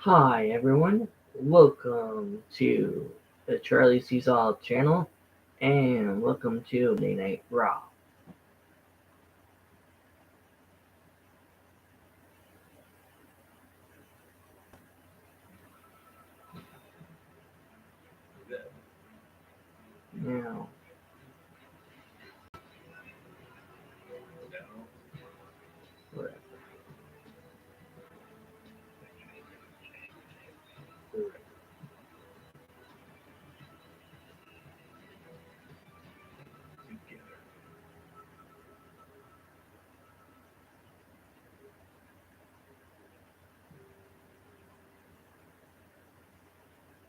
Hi everyone, welcome to the Charlie Seesaw channel, and welcome to Monday Night Raw. Now,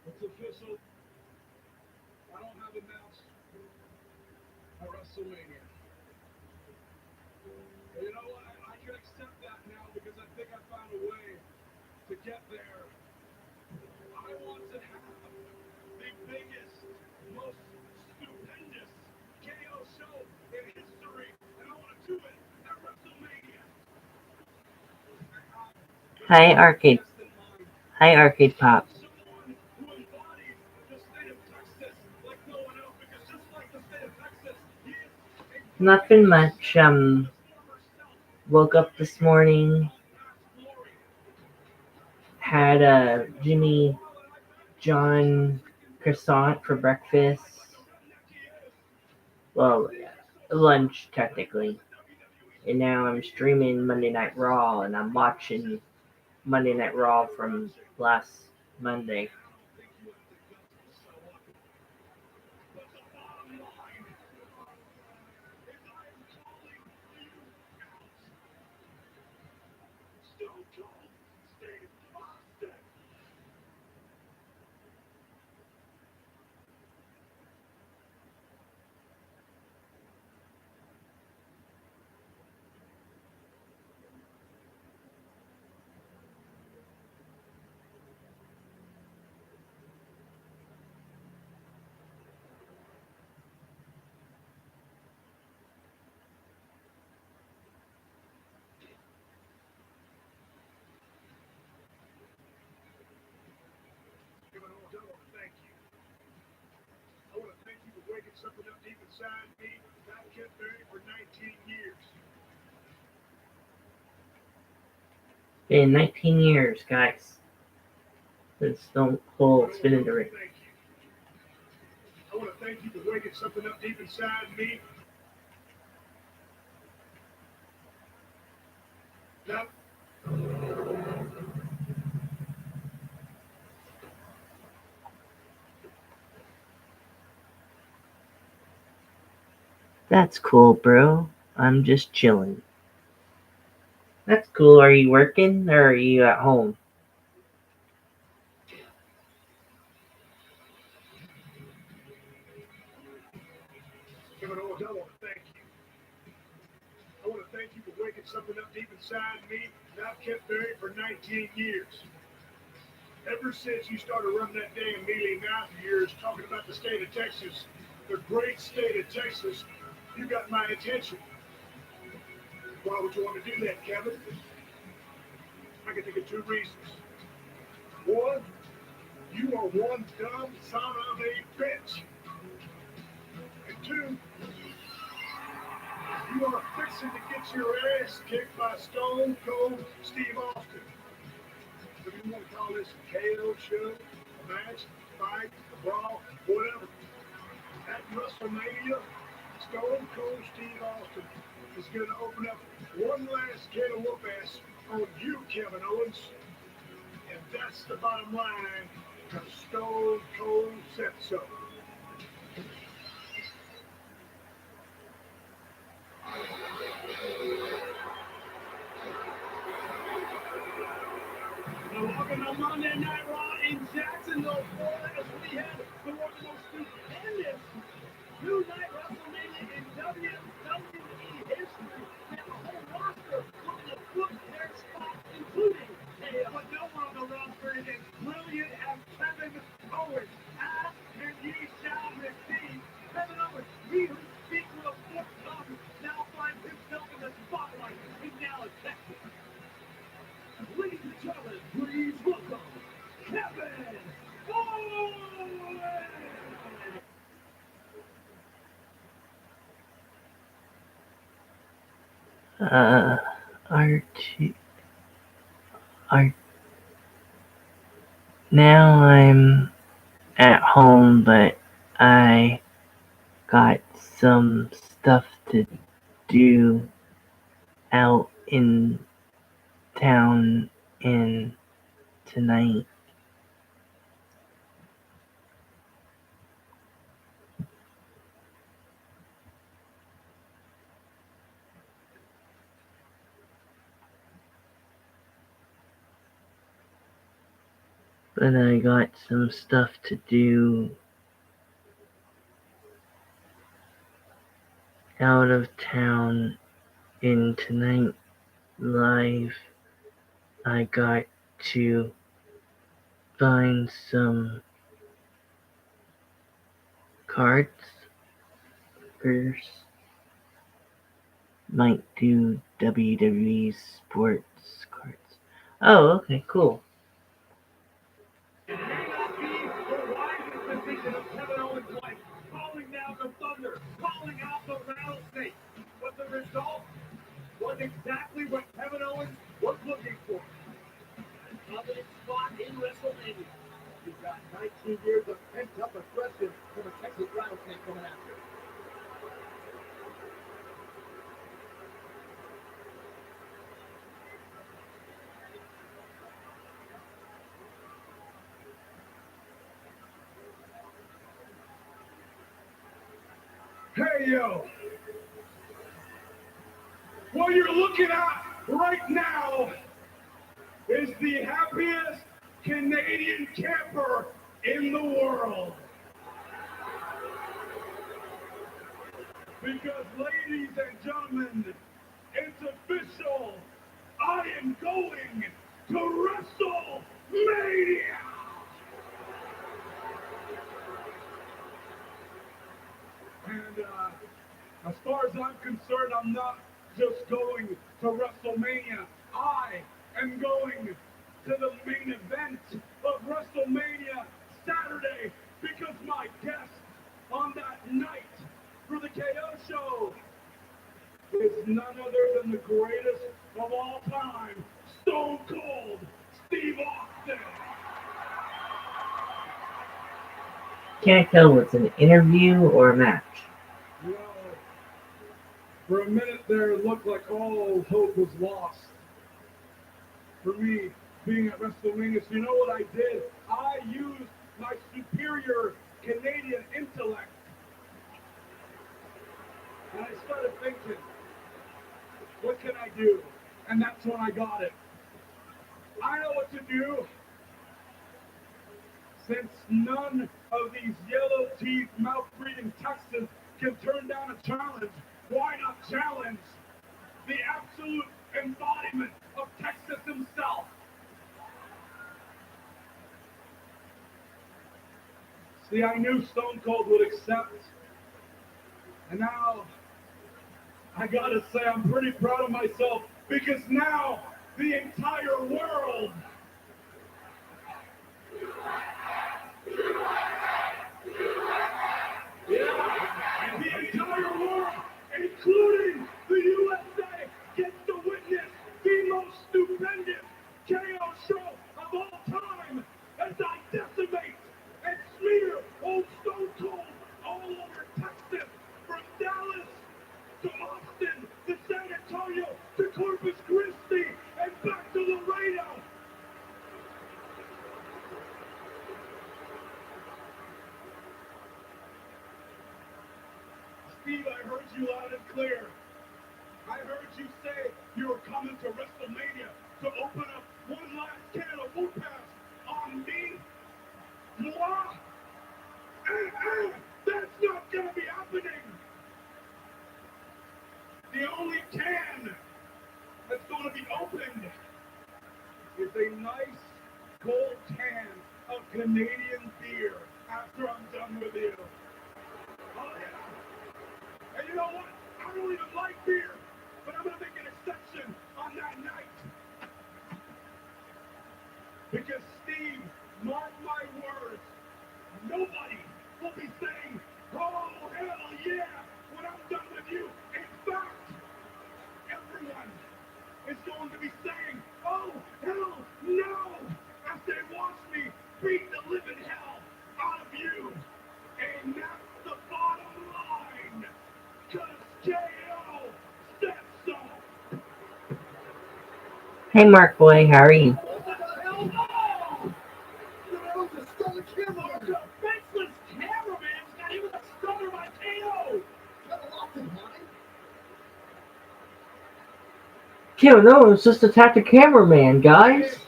It's official. I don't have a match at WrestleMania. But you know what? I can accept that now because I think I found a way to get there. I want to have the biggest, most stupendous KO show in history, and I want to do it at WrestleMania. There's hi one Arcade, guest in mind. hi Arcade Pop. Someone who embodies the state of Texas like no one else, because just like the state of Texas, he is a great Nothing much. representative of his former self, Woke up living this morning, of past glory. had a Jimmy John croissant for breakfast. Well, lunch technically. And now I'm streaming Monday Night Raw, and I'm watching Monday Night Raw from last Monday. Stone Cold Steve Austin. Kevin Owens, I want to thank you. I want to thank you for waking something up deep inside me that I kept buried for 19 years. Been 19 years, guys, since Stone Cold's been in the ring. Thank you. I want to thank you for waking something up deep inside me. That That's cool, bro. I'm just chilling. That's cool. Are you working or are you at home? Kevin Owens, I want to thank you. I want to thank you for waking something up deep inside me that I've kept buried for 19 years. Ever since you started running that damn mealy mouth of yours talking about the state of Texas, the great state of Texas, you got my attention. Why would you want to do that, Kevin? I can think of two reasons. One, you are one dumb son of a bitch. And two, you are fixing to get your ass kicked by Stone Cold Steve Austin. If you want to call this a KO show, a match, a fight, a brawl, whatever, at WrestleMania, Stone Cold Steve Austin is going to open up one last can of whoop ass on you, Kevin Owens. And that's the bottom line, because Stone Cold said so. Now, welcome to Monday Night Raw in Jacksonville, Florida, as we had the one of the most stupendous two-night WrestleMania in WWE history. We have a whole roster looking to flip their spots, including but no one on the roster is as brilliant as Kevin Owens. Ask and ye RT, R, now I'm at home, but I got some stuff to do out in town and tonight. But I got some stuff to do out of town in tonight live. I got to find some cards first. Might do WWE sports cards. Oh, okay, cool. It may not be the wisest decision of Kevin Owens' life, calling down the thunder, calling out the rattlesnake, but the result was exactly what Kevin Owens was looking for. A coveted spot in WrestleMania. He's got 19 years of pent-up aggression from a Texas rattlesnake coming after him. Hey, yo. What you're looking at right now is the happiest Canadian camper in the world. Because, ladies and gentlemen, it's official. I am going to WrestleMania. And as far as I'm concerned, I'm not just going to WrestleMania. I am going to the main event of WrestleMania Saturday because my guest on that night for the KO show is none other than the greatest of all time, Stone Cold Steve Austin. Can't tell what's an interview or a match. Well, for a minute there, it looked like all hope was lost. For me, being at WrestleMania, so you know what I did? I used my superior Canadian intellect. And I started thinking, what can I do? And that's when I got it. I know what to do. Since none of these yellow teeth, mouth breathing Texans can turn down a challenge, why not challenge the absolute embodiment of Texas himself? See, I knew Stone Cold would accept. And now, I gotta say, I'm pretty proud of myself because now the entire world the entire world, including the USA, gets to witness the most stupendous KO show of all time as I decimate and smear old Stone Cold all over Texas, from Dallas to Austin to San Antonio to Corpus Christi and back to Laredo. Steve, I heard you loud and clear. I heard you say you were coming to WrestleMania to open up one last can of whoop pass on me. Moi? That's not gonna be happening. The only can that's gonna be opened is a nice cold can of Canadian beer after I'm done with you. Oh yeah. And you know what? I don't even like beer, but I'm gonna make an exception on that night. Because Steve, mark my words, nobody will be saying, oh hell yeah, when I'm done with you. In fact, everyone KO steps up. Hey, Mark Boy, how are you? What the hell? No! The faceless cameraman's got him with a stunner by KO. Kill, no, it's just attack the cameraman, guys.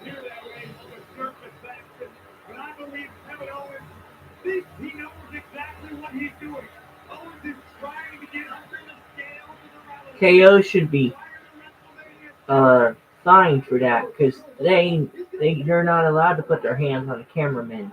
But I believe Kevin Owens thinks he knows exactly what he's doing. Owens is trying to get under the scale for the KO should be fined for that because they're not allowed to put their hands on the cameraman.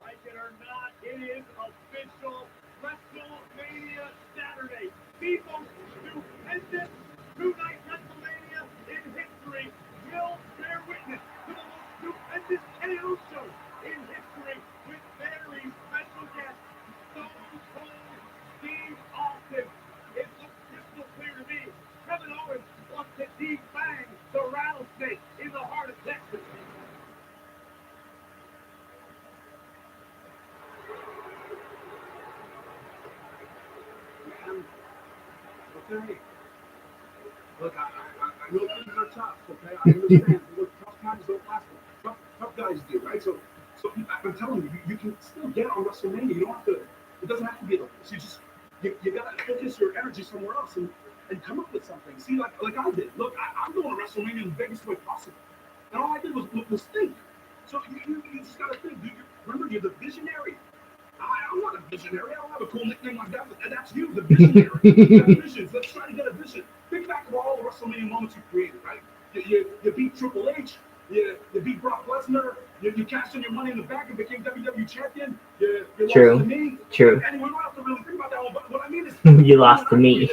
Like it or not, it is official WrestleMania Saturday. The most stupendous two-night WrestleMania in history will bear witness to the most stupendous KO show in history with very special guest, Stone Cold Steve Austin. It looks crystal clear to me. Kevin Owens wants to defang the rattlesnake in the heart of Texas. Okay. Look, I know things are tough, okay? I understand. Look, tough times don't last long. Tough guys do, right? So I'm telling you, you can still get on WrestleMania. You don't have to, it doesn't have to be like this. You gotta focus your energy somewhere else and come up with something. See, like I did. Look, I'm going to WrestleMania in the biggest way possible. And all I did was think. So you just gotta think. Remember, you're the visionary. I'm not a visionary. I don't have a cool nickname like that, but that's you, the visionary. You have visions. Let's try to get a vision. Think back of all the WrestleMania moments you created, right? You beat Triple H. You beat Brock Lesnar. You cashed in your money in the bank and became WWE champion. You lost to me. True. And we don't have to really think about that one, but what I mean is... You lost to me.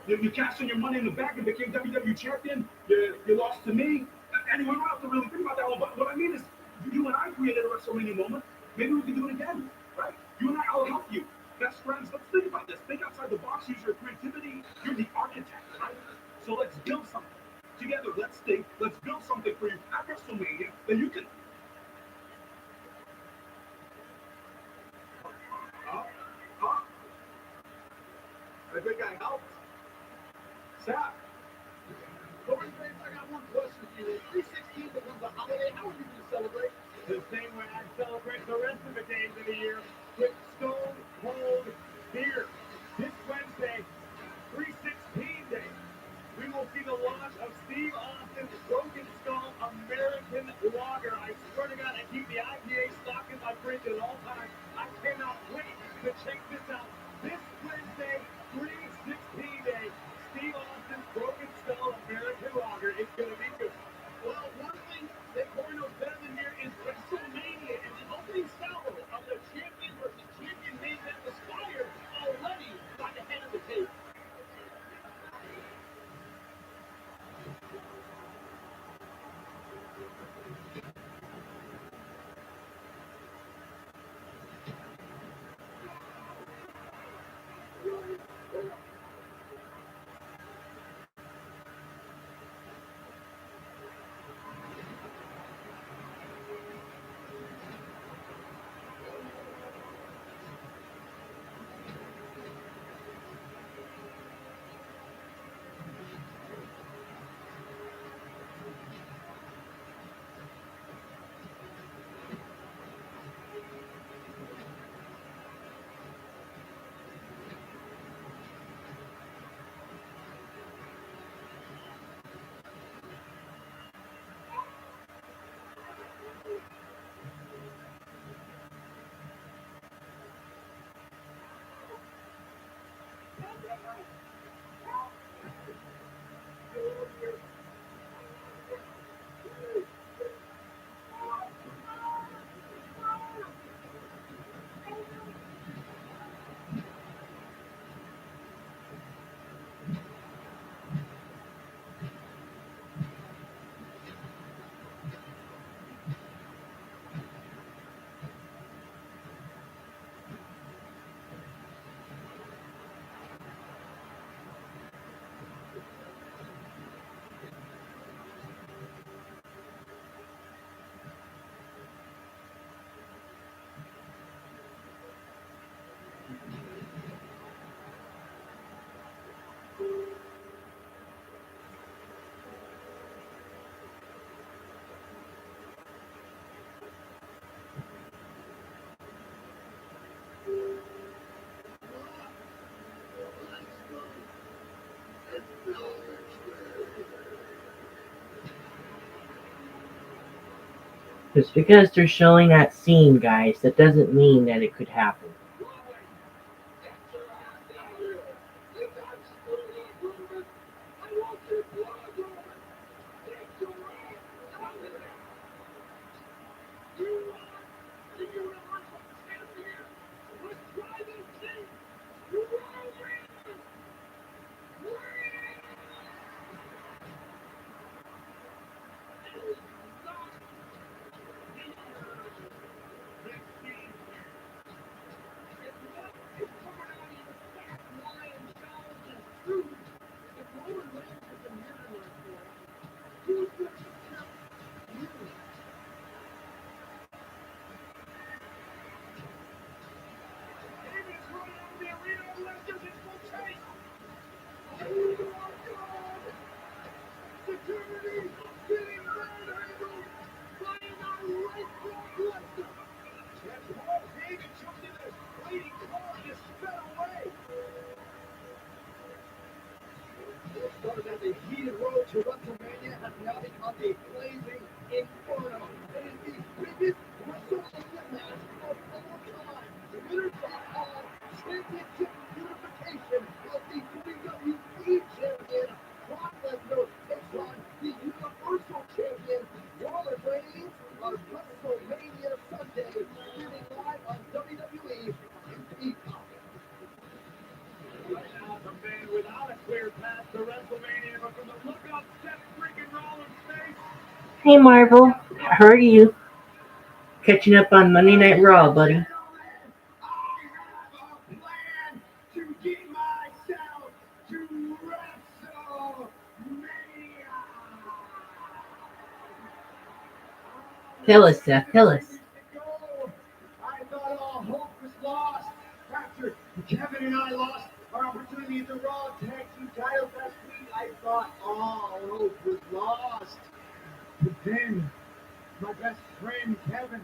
You cashed in your money in the bank and became WWE champion. You lost to me. Anyway, we don't have to really think about that one. But what I mean is, you and I created a WrestleMania moment. Maybe we can do it again, right? You and I'll help you. Best friends, let's think about this. Think outside the box. Use your creativity. You're the architect, right? So let's build something together. Let's think. Let's build something for you at WrestleMania that you can. I think I helped. Sap. I got one question for you. 316 becomes a holiday. How are you going to celebrate? The same way I celebrate the rest of the days of the year with Stone Cold beer. This Wednesday, 316 Day, we will see the launch of Steve Austin's Broken Skull American Lager. I swear to God, I keep the IPA stocked in my fridge at all times. I cannot wait to check this out. This Wednesday, 316 Day, Steve Austin's Broken Skull American Lager. It's going to be good. Well, one thing that Corey knows better than here is WrestleMania and the opening salvo of the champion versus champion main event was fired already by the head of the table. Just because they're showing that scene, guys, that doesn't mean that it could happen. That the heated road to WrestleMania has now become a blazing inferno. It is the biggest WrestleMania match of all time. The winners are all championship unification of the WWE champion. Brock Lesnar takes on the Universal champion Roman Reigns on WrestleMania Sunday, streaming live on WWE and Peacock. Right now, it's a man without a clear path to WrestleMania, but from the look on Seth freaking Rollins' face. Hey Marvel, how are you? Catching up on Monday Night Raw, buddy. I have a plan to get myself to WrestleMania. Tell us, Seth, tell us. I thought all hope was lost after Kevin and I lost our opportunity at the Raw Tag Team titles last week. I thought all hope was lost. But then, my best friend Kevin,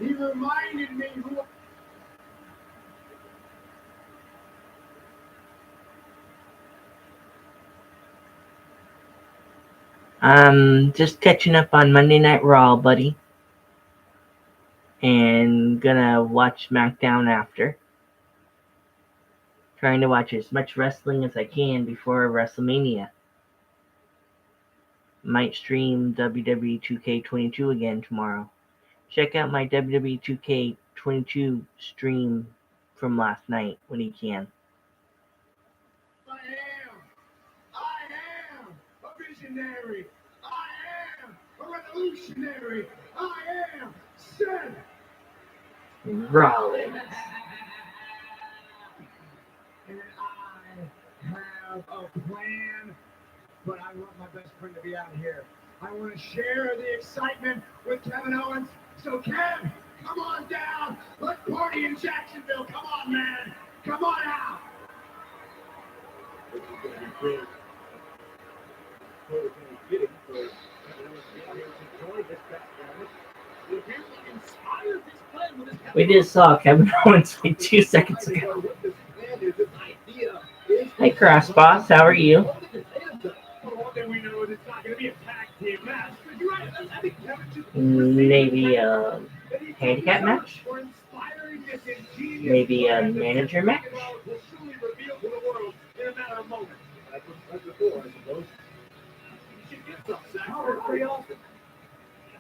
he reminded me who. Just catching up on Monday Night Raw, buddy. And gonna watch SmackDown after. Trying to watch as much wrestling as I can before WrestleMania. Might stream WWE 2K22 again tomorrow. Check out my WWE 2K22 stream from last night when you can. I am a visionary. I am a revolutionary. I am Seth Rollins. And I have a plan, but I want my best friend to be out here. I want to share the excitement with Kevin Owens. So Kev, come on down. Let's party in Jacksonville. Come on, man. Come on out. This is going to be great. We just saw Kevin Owens like 2 seconds ago. Hey Crossboss, how are you? Maybe a handicap match? Maybe a manager match?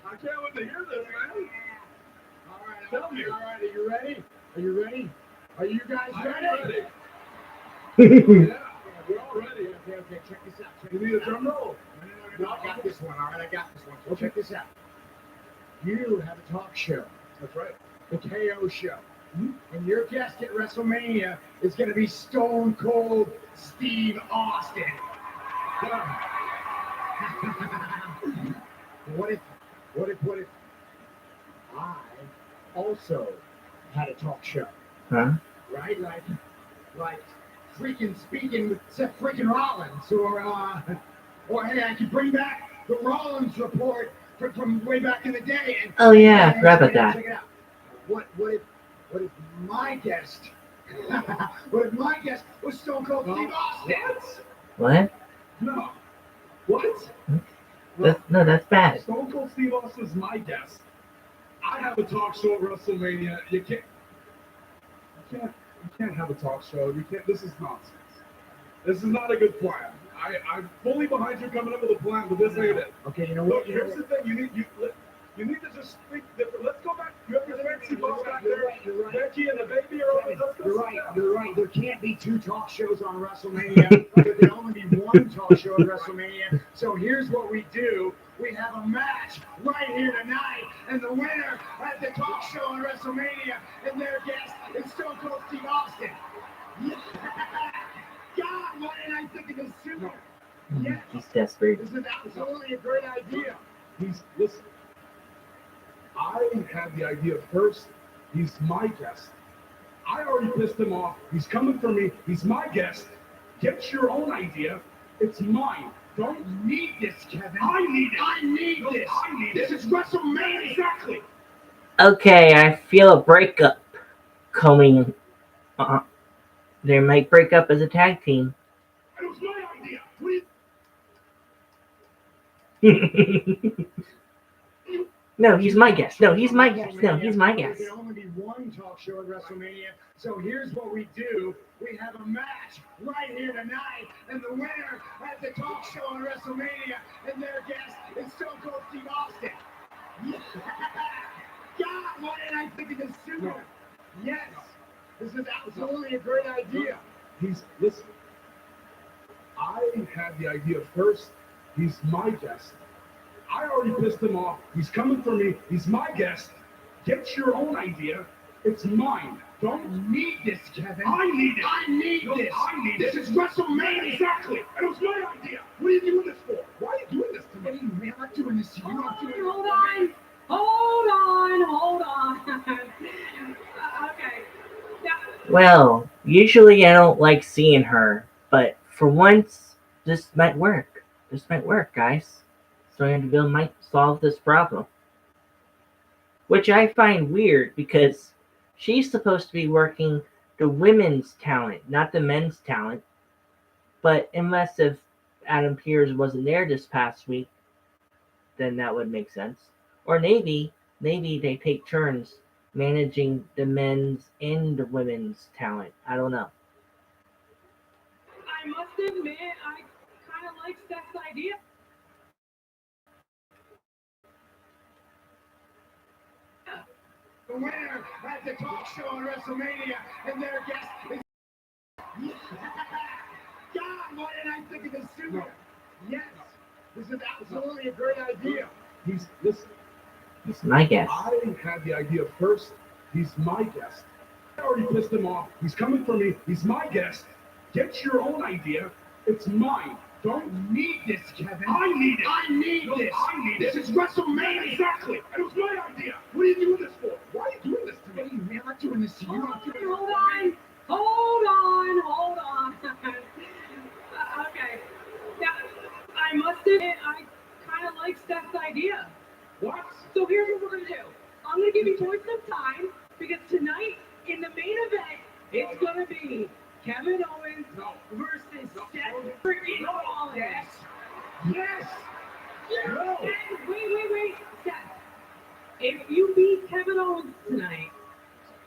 I can't wait to hear this, man. All right, are you ready? Are you ready? Are you guys ready? Yeah, we're all ready. Okay, check this out. You need a drum roll? No, I got this one. All right, I got this one. So check this out. You have a talk show. That's right. The KO show. And your guest at WrestleMania is going to be Stone Cold Steve Austin. What if I also had a talk show? Huh? Right? Like freaking speaking with Seth freaking Rollins, or hey, I could bring back the Rollins report from way back in the day. And, oh yeah, I forgot about that. Check it out. What if my guest? What if my guest was Stone Cold Steve Austin? What? No. What? That's bad. Stone Cold Steve Austin's my guest. I have a talk show at WrestleMania. You can't have a talk show. You can't. This is nonsense. This is not a good plan. I'm fully behind you coming up with a plan, but this ain't it. Okay, you know Look, what? here's the thing. You need to just think different. Let's go back. You have your fancy boss back there. You're right. Becky and the baby are over. Let's go. You're right. You're right. There can't be two talk shows on WrestleMania. There can only be one talk show at WrestleMania. So here's what we do. We have a match right here tonight, and the winner at the talk show on WrestleMania, and their guest is Stone Cold Steve Austin. Yeah. God, why didn't I think of this sooner? Yes. He's desperate. This is absolutely a great idea. Listen. I had the idea first. He's my guest. I already pissed him off. He's coming for me. He's my guest. Get your own idea. It's mine. Don't need this, Kevin. I need it. I need this. I need this. This is WrestleMania. Exactly. Okay, I feel a breakup coming. They might break up as a tag team. It was my idea. Please. No, he's my guest. No, he's my guest. No, he's my guest. There can only be one talk show at WrestleMania. So here's what we do. We have a match right here tonight, and the winner at the talk show on WrestleMania, and their guest is Stone Cold Steve Austin. Yeah. God, why didn't I think of this sooner? No. Yes. This is absolutely a great idea. Listen. I had the idea first. He's my guest. I already pissed him off. He's coming for me. He's my guest. Get your own idea. It's mine. Don't need this, Kevin. I need it. I need this. I need this. This is WrestleMania. Exactly. It was my idea. What are you doing this for? Why are you doing this to me? Hey, man, I'm not doing this to you. I'm not doing it. Hold on. Okay. Now, Well, usually I don't like seeing her, but for once, this might work. This might work, guys. Sonya Deville might solve this problem. Which I find weird because she's supposed to be working the women's talent, not the men's talent. But unless if Adam Pearce wasn't there this past week, then that would make sense. Or maybe they take turns managing the men's and the women's talent. I don't know. I must admit, I kind of like Steph's idea. The winner at the talk show on WrestleMania, and their guest is. Yeah. God, why didn't I think of this sooner? No. Yes. This is absolutely a great idea. Listen. He's my guest. I had the idea first. He's my guest. I already pissed him off. He's coming for me. He's my guest. Get your own idea. It's mine. Don't need this, Kevin. I need it. I need this. I need this. This is WrestleMania. Exactly. It was my idea. What are you doing this for? Why are you doing this to me? Hey, man, I'm not doing this to you. I'm not doing it. Hold on. Okay. Now, I must admit, I kind of like Steph's idea. What? So here's what we're going to do. I'm going to give you boys some time, because tonight, in the main event, it's going to be Kevin Owens versus Seth freaking Rollins. Yes. No. Wait. Seth, if you beat Kevin Owens tonight,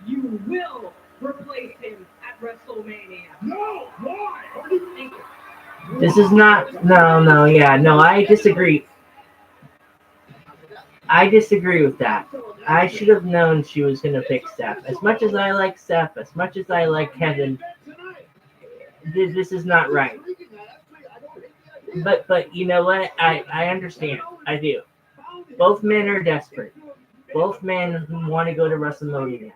you will replace him at WrestleMania. No. Why? Are you thinking? This is not. No. I disagree. I disagree with that. I should have known she was going to pick Steph. As much as I like Steph, as much as I like Kevin, this is not right. But you know what? I understand. I do. Both men are desperate. Both men want to go to WrestleMania.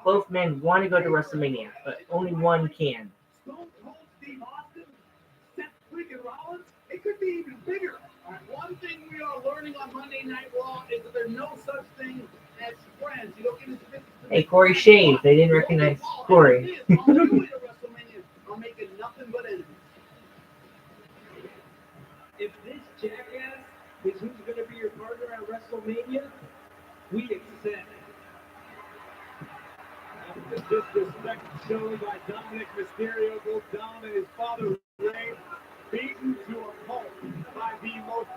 Both men want to go to WrestleMania, but only one can. Stone Cold Steve Austin, Seth freaking Rollins, it could be even bigger. One thing we are learning on Monday Night Raw is that there's no such thing as friends. You don't get into business. Hey, Corey shaved. They didn't recognize Corey. All the way to WrestleMania are making nothing but enemies. If this jackass is who's going to be your partner at WrestleMania, we accept. After the disrespect shown by Dominic Mysterio, both Dom and his father Ray, beaten to a pulp by the most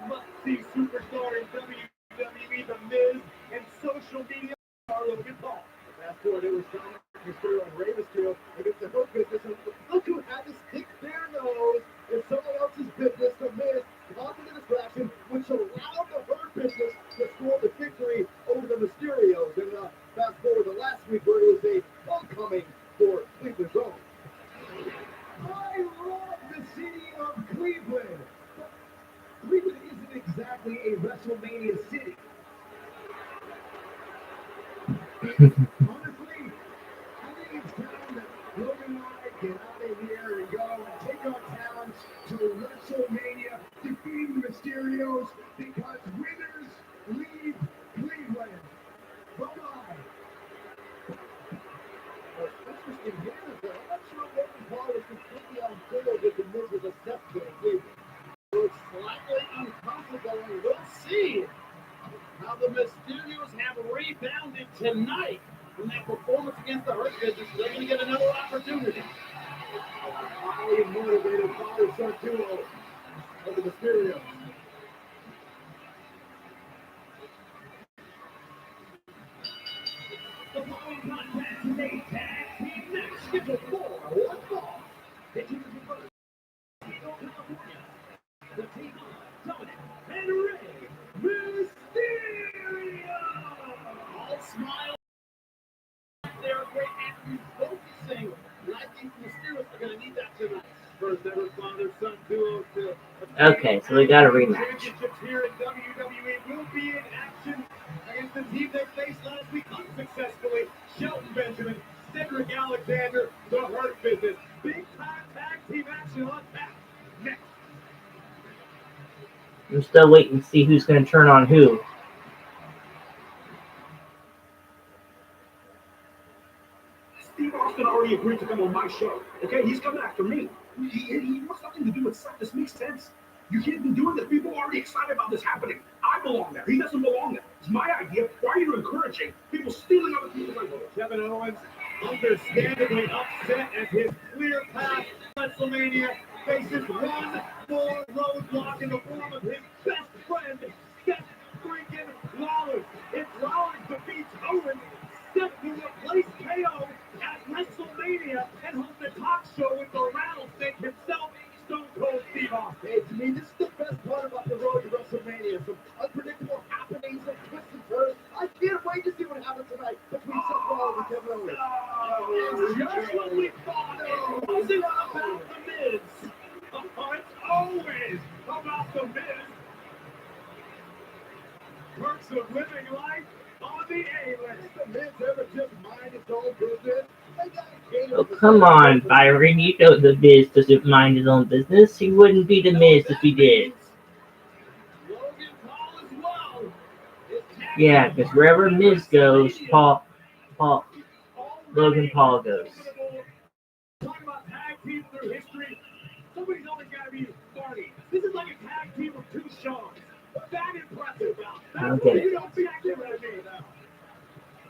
NXT superstar in WWE, The Miz, and social media star Logan Paul. Fast forward, it was Dominic Mysterio and Rey Mysterio against the Hurt Business, and look who had to stick their nose in someone else's business. The Miz causing the distraction, which allowed the Hurt Business to score the victory over the Mysterios. And fast forward to last week, where it was a homecoming for Cleveland's own. I love the city of Cleveland, but Cleveland isn't exactly a WrestleMania city. Honestly, I think it's time that Logan and I get out of here and go and take our talents to WrestleMania, defeating the Mysterios, because winners leave Cleveland. Bye-bye. What's interesting here is that I'm not sure Logan Paul is completely on board with the Miz as a step to Cleveland. So it's slightly uncomfortable, and we'll see How the Mysterios have rebounded tonight from that performance against the Hurt Business. They're going to get another opportunity. highly motivated father-son duo of the Mysterios. The following contest is a tag team match scheduled for one fall. Pitching the first, California. The team of Dominic and Rey Mysterio. All smile. They're great at refocusing. And I think the Mysterios are going to need that tonight. First ever father-son duo to Okay, so we got a rematch. championships here in WWE will be in action against the team they faced last week unsuccessfully. Shelton Benjamin, Cedric Alexander, the Hurt Business. Big time tag team action on tap. Next. I'm still waiting to see who's going to turn on who. Steve Austin already agreed to come on my show. Okay, he's coming after me. He wants nothing to do with stuff. This makes sense. You can't be doing this. People are already excited about this happening. I belong there. He doesn't belong there. It's my idea. Why are you encouraging people stealing other people's ideas? Kevin Owens, understandably upset as his clear path to WrestleMania faces one more roadblock in the form of his best friend, Seth freaking Rollins. If Rollins defeats Owens, Seth will replace KO at WrestleMania and host a talk show with the rattlesnake himself, Stone Cold Steve Austin. Hey, to me, this is the best part about the road to WrestleMania. Some unpredictable happenings, some twists and turns. I can't wait to see what happens tonight between Seth Rollins and Kevin Owens. Oh, just when we thought it wasn't about the Miz. Oh, it's always about the Miz. Perks of living life on the A-list. The Miz ever just mind his own business? They got Kane Oh, with the come same on, business. Byron. You know the Miz doesn't mind his own business. He wouldn't be the Miz if he did. Logan Paul as well. His tag Yeah, team because wherever partner Miz goes, WrestleMania. Logan Paul goes. Talking about tag teams through history, somebody's always got to be Barney. This is like a tag team of two Shawns. What's that impressive about? I don't That's get what it. you don't see acting with me.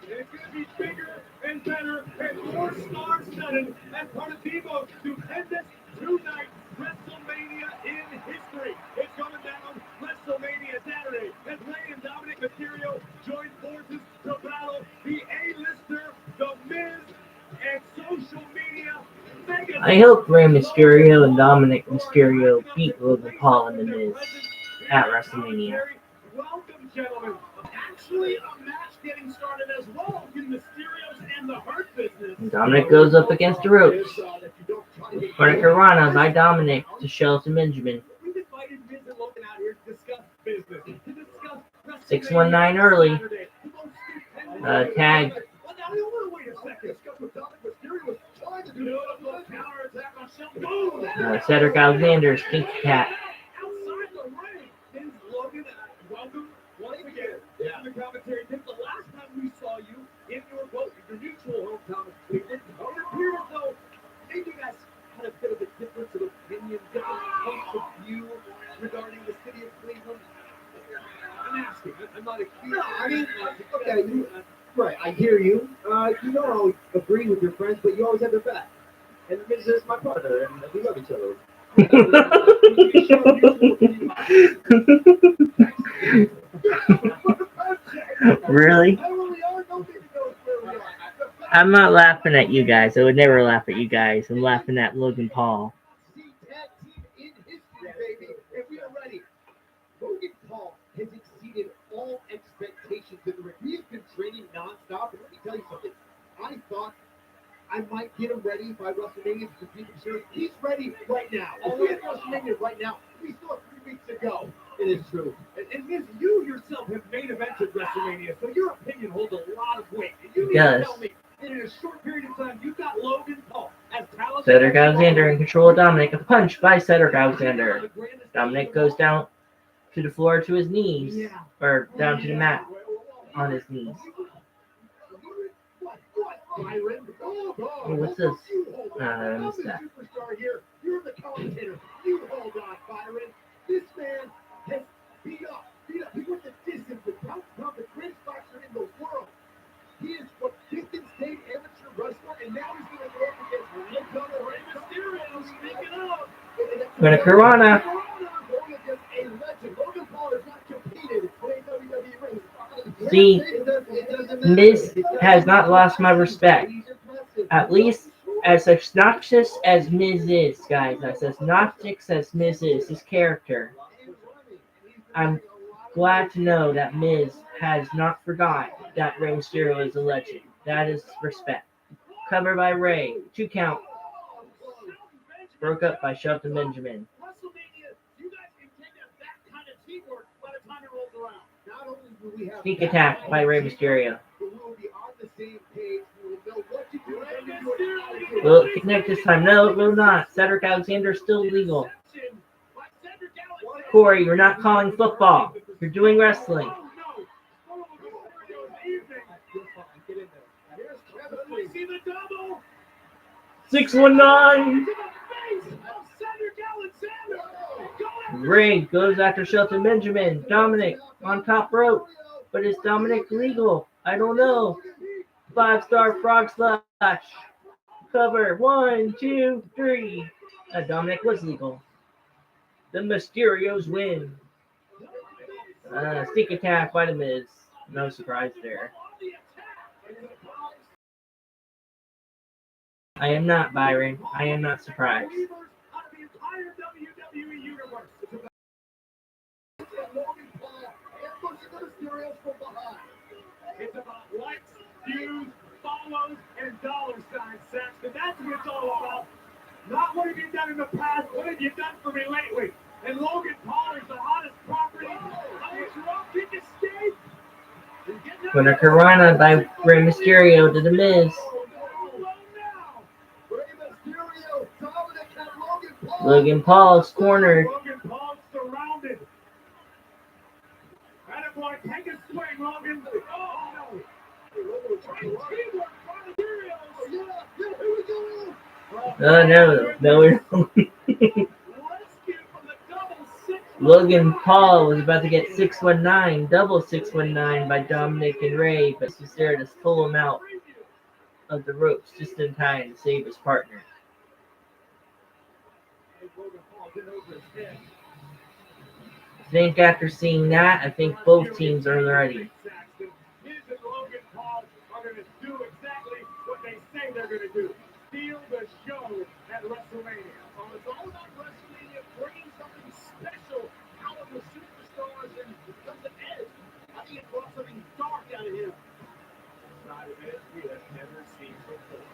And it's going to be bigger and better and more star-studded as part of Devo's stupendous two-night WrestleMania in history. It's coming down WrestleMania Saturday as Rey and Dominic Mysterio join forces to battle the A-lister, The Miz, and social media mega. I hope Rey Mysterio and Dominic Mysterio beat Logan Paul and The Miz at WrestleMania. Welcome, gentlemen. Actually, a match getting started as well between the Mysterios and the Hurt Business. Dominic goes up against the ropes. Hurricanrana by Dominic to Shelton Benjamin. We've invited Miz and Logan out here to discuss business, to discuss WrestleMania 619 early. Saturday. The most stupendous- Tag. Well, now, hold on, wait a second. Discuss what Dominic Mysterio was trying to do. Beautiful counterattack on Shelton. Boom! Cedric Alexander, Stinky Cat. Outside the ring is Logan. Welcome once again to the commentary tip. The last time we saw you in your neutral hometown of Cleveland, it appears as though maybe you guys had a bit of a difference of opinion, different points of view regarding the city of Cleveland. I'm asking. I'm not accusing. No, I mean, okay, you, right, I hear you. You don't always agree with your friends, but you always have their back. And the Miz is my partner, and we love each other. We show mutual opinion. Really? I really are. Nobody knows where we are. I'm not laughing at you guys. I would never laugh at you guys. I'm laughing at Logan Paul. See tag team in history, baby. And we are ready. Logan Paul has exceeded all expectations in the ring. We have been training nonstop. And let me tell you something. I thought I might get him ready by WrestleMania to compete in series. He's ready right now. Although at WrestleMania right now, we still have 3 weeks to go. It is true. And Miz, you yourself have main evented WrestleMania, so your opinion holds a lot of weight. And you need Yes. to tell me that in a short period of time, you've got Logan Paul as talented. Cedric Alexander in control of Dominic. A punch by Cedric Alexander. Dominic goes down to the floor to his knees. Or down to the mat on his knees. Byron. Oh, Hey, what's this? I I'm missed the that. superstar here. You're the commentator. You hold on, Byron. This man has beat up. He went the distance with top the greatest boxer in the world. He is what 5th in state amateur wrestler, and now he's going to go up against Rey Mysterio. Speaking of, Gonna Corona. going against a legend. Logan Paul has not competed in a WWE ring. See, Miz has not lost my respect. At least as obnoxious as Miz is, guys. As obnoxious as Miz is, his character. I'm glad to know that Miz has not forgot that Rey Mysterio is a legend. That is respect. Covered by Rey. 2 count. Broke up by Shelton Benjamin. WrestleMania, you guys intend to have that kind of teamwork by the time it rolls around. Not only will we have Sneak attack by Rey Mysterio. but we will be on the same page. We will know what to do. Will it connect this time? No, it will not. Cedric Alexander is still legal. Corey, you're not calling football. You're doing wrestling. 619. Ray goes after Shelton Benjamin. Dominic on top rope. But is Dominic legal? I don't know. 5-star frog splash. Cover. 1, 2, 3. Dominic was legal. The Mysterios win. Sneak attack by the Miz. No surprise there. I am not, Byron. I am not surprised. It's about likes, views, follows, and dollar signs, Saxton. That's what it's all about. Not what have you done in the past, what have you done for me lately? And Logan Paul is the hottest property. I want your off-kick escape. Winner Corona by Rey Mysterio to the Miz. Logan Paul's cornered. Logan Paul's surrounded. Attaboy, take a swing, Logan. Oh, no. No. Logan Paul was about to get 619, double 619 by Dominic and Ray, but he was there to pull him out of the ropes just in time to save his partner. I think after seeing that, I think both teams are ready. Miz and Logan Paul are going to do exactly what they say they're going to do. Steal the show at WrestleMania. So it's all about WrestleMania bringing something special out of the superstars and something edge. I think it brought something dark out of him. Side of it we have never seen before.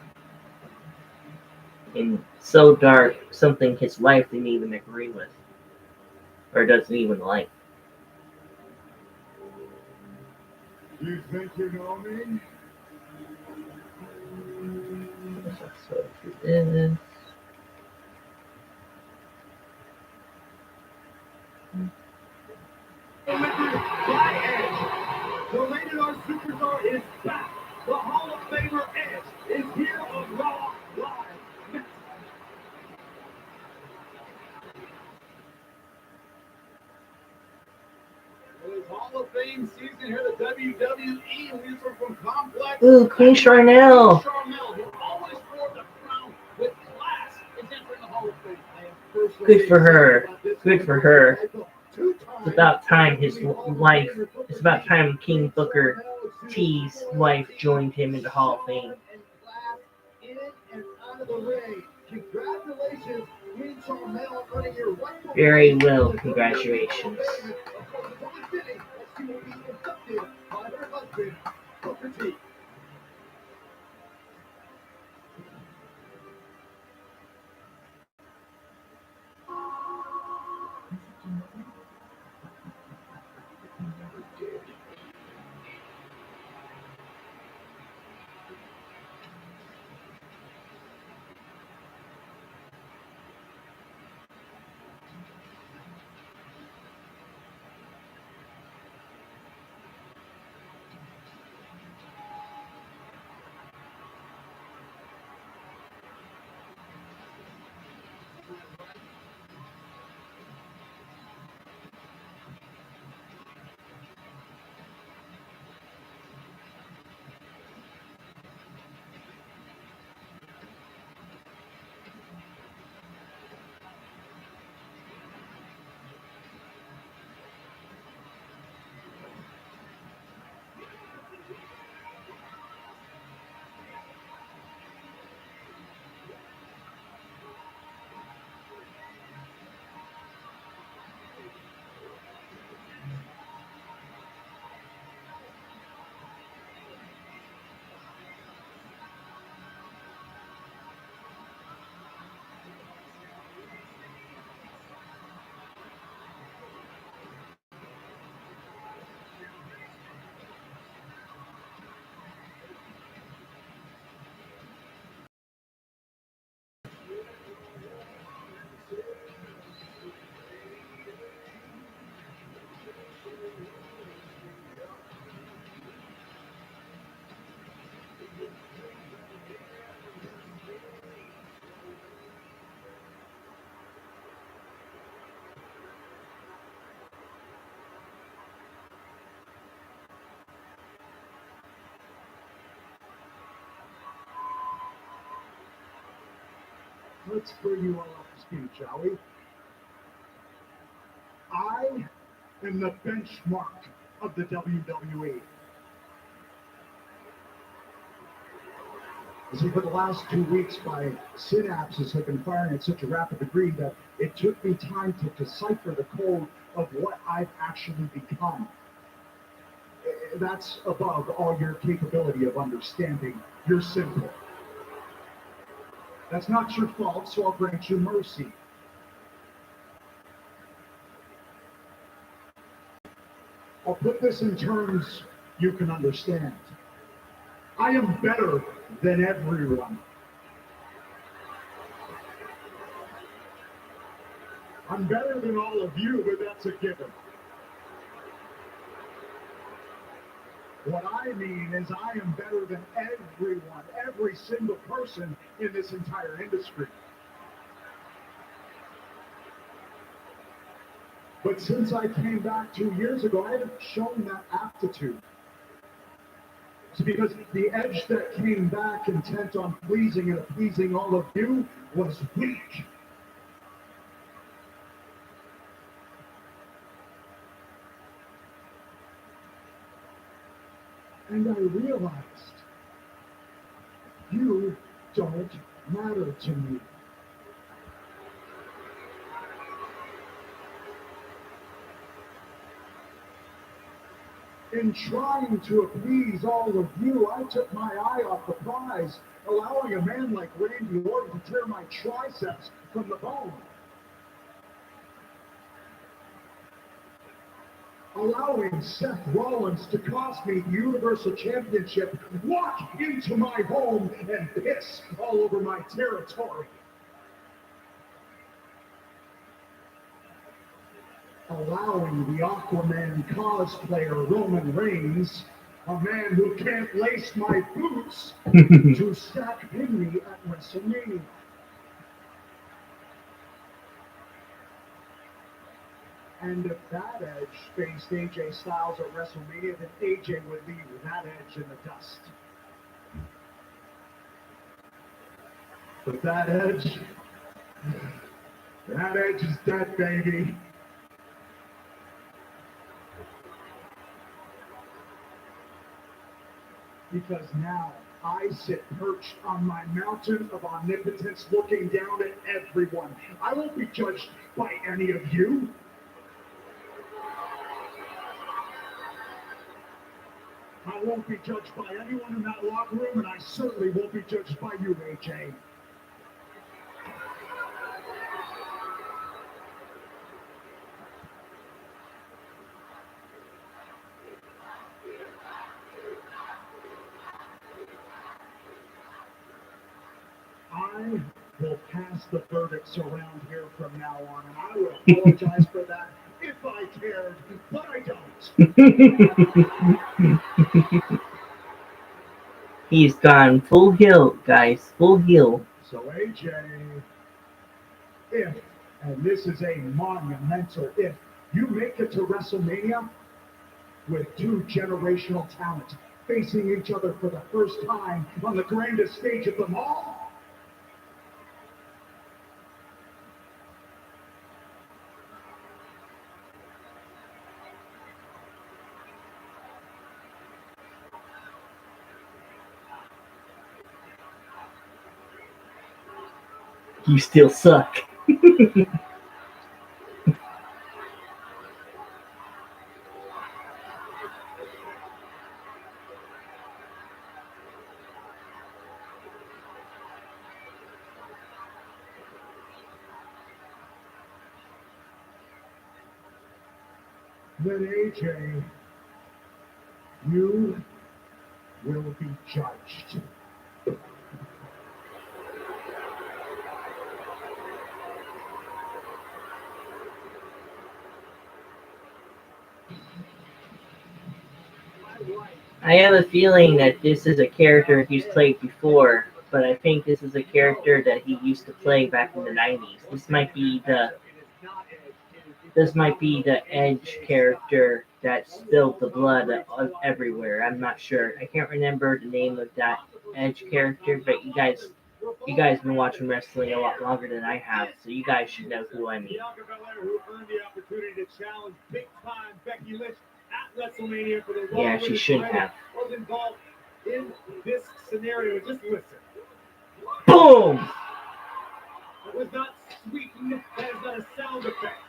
And so dark, something his wife didn't even agree with. Or doesn't even like. You think you know me? So it is. By Edge. The Rated R Superstar is back. The Hall of Famer Edge is here on Raw Live. It is Hall of Fame season here at the WWE, and these are from Complex. Ooh, Queen Charnel. Charnel, who always wore the crown with class, is entering the Hall of Fame. I am personally Good for her. about this Good for her. two-time It's about time his WWE Hall of wife. Famer Booker It's about T time King Booker brings T's Raquel wife to joined him in the Hall of Fame. and class in and out of the ring. Congratulations, Queen Charmel, earning your rightful Very place well, in the congratulations. Of course, it's only fitting that she will be inducted by her husband, Booker T. Let's bring you all up to speed, shall we? I am the benchmark of the WWE. You see, for the last 2 weeks, my synapses have been firing at such a rapid degree that it took me time to decipher the code of what I've actually become. That's above all your capability of understanding. You're simple. That's not your fault, so I'll grant you mercy. I'll put this in terms you can understand. I am better than everyone. I'm better than all of you, but that's a given. What I mean is I am better than everyone, every single person in this entire industry. But since I came back 2 years ago, I haven't shown that aptitude. It's because the Edge that came back intent on pleasing and appeasing all of you was weak. And I realized you don't matter to me. In trying to appease all of you, I took my eye off the prize, allowing a man like Randy Orton to tear my triceps from the bone. Allowing Seth Rollins to cost me the Universal Championship, walk into my home and piss all over my territory. Allowing the Aquaman cosplayer Roman Reigns, a man who can't lace my boots, to stack pin me at WrestleMania. And if that Edge faced AJ Styles at WrestleMania, then AJ would leave that Edge in the dust. But that Edge is dead, baby. because now I sit perched on my mountain of omnipotence looking down at everyone. I won't be judged by any of you. I won't be judged by anyone in that locker room, and I certainly won't be judged by you, AJ. I will pass the verdicts around here from now on, and I will apologize for that if I cared, but I don't. He's gone full heel, guys. Full heel. So AJ, if, and this is a monumental if, you make it to WrestleMania with two generational talent facing each other for the first time on the grandest stage of them all, You still suck. then AJ, you will be judged. I have a feeling that this is a character he's played before, but I think this is a character that he used to play back in the 90s. This might be the Edge character that spilled the blood everywhere. I'm not sure. I can't remember the name of that Edge character, but you guys been watching wrestling a lot longer than I have, so you guys should know who I mean. Bianca Belair, who earned the opportunity to challenge big-time Becky Lynch at WrestleMania for the Raw Yeah, she Women's should title, have. was involved in this scenario. Just listen. Boom! It was not sweetened. That is not a sound effect.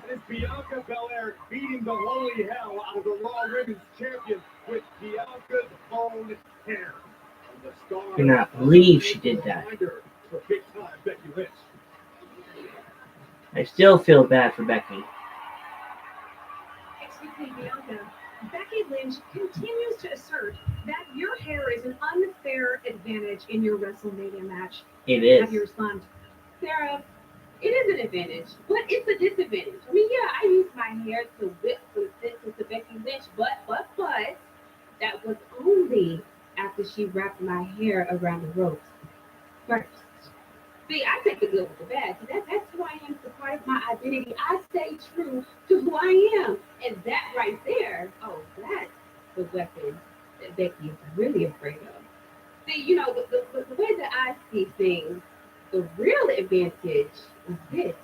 That is Bianca Belair beating the holy hell out of the Raw Women's Champion with Bianca's own hair. And the star I cannot believe she did that. For big-time Becky Lynch. I still feel bad for Becky. Excuse me, Bianca. Becky Lynch continues to assert that your hair is an unfair advantage in your WrestleMania match. It Have you is. respond? Sarah, it is an advantage, but it's a disadvantage. I mean, yeah, I use my hair to whip some sense into Becky Lynch, but that was only after she wrapped my hair around the ropes first. See, I take the good with the bad. See, that's who I am. It's a part of my identity. I stay true to who I am. And that right there, oh, that's the weapon that Becky is really afraid of. See, you know, the way that I see things, the real advantage is this.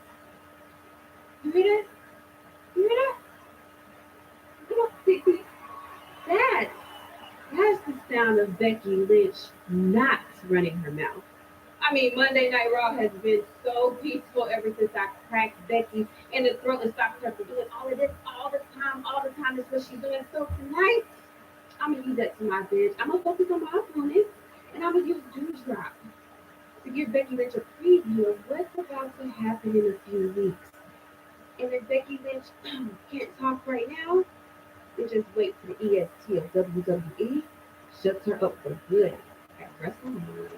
You hear that? You hear that? Come on, see, that's the sound of Becky Lynch not running her mouth. I mean, Monday Night Raw has been so peaceful ever since I cracked Becky in the throat and stopped her from doing all of this all the time. All the time is what she's doing. So tonight, I'm going to use that to my advantage. I'm going to focus on my opponent, and I'm going to use Dewdrop to give Becky Lynch a preview of what's about to happen in a few weeks. And if Becky Lynch can't talk right now, then just wait for the EST of WWE. Shuts her up for good at WrestleMania.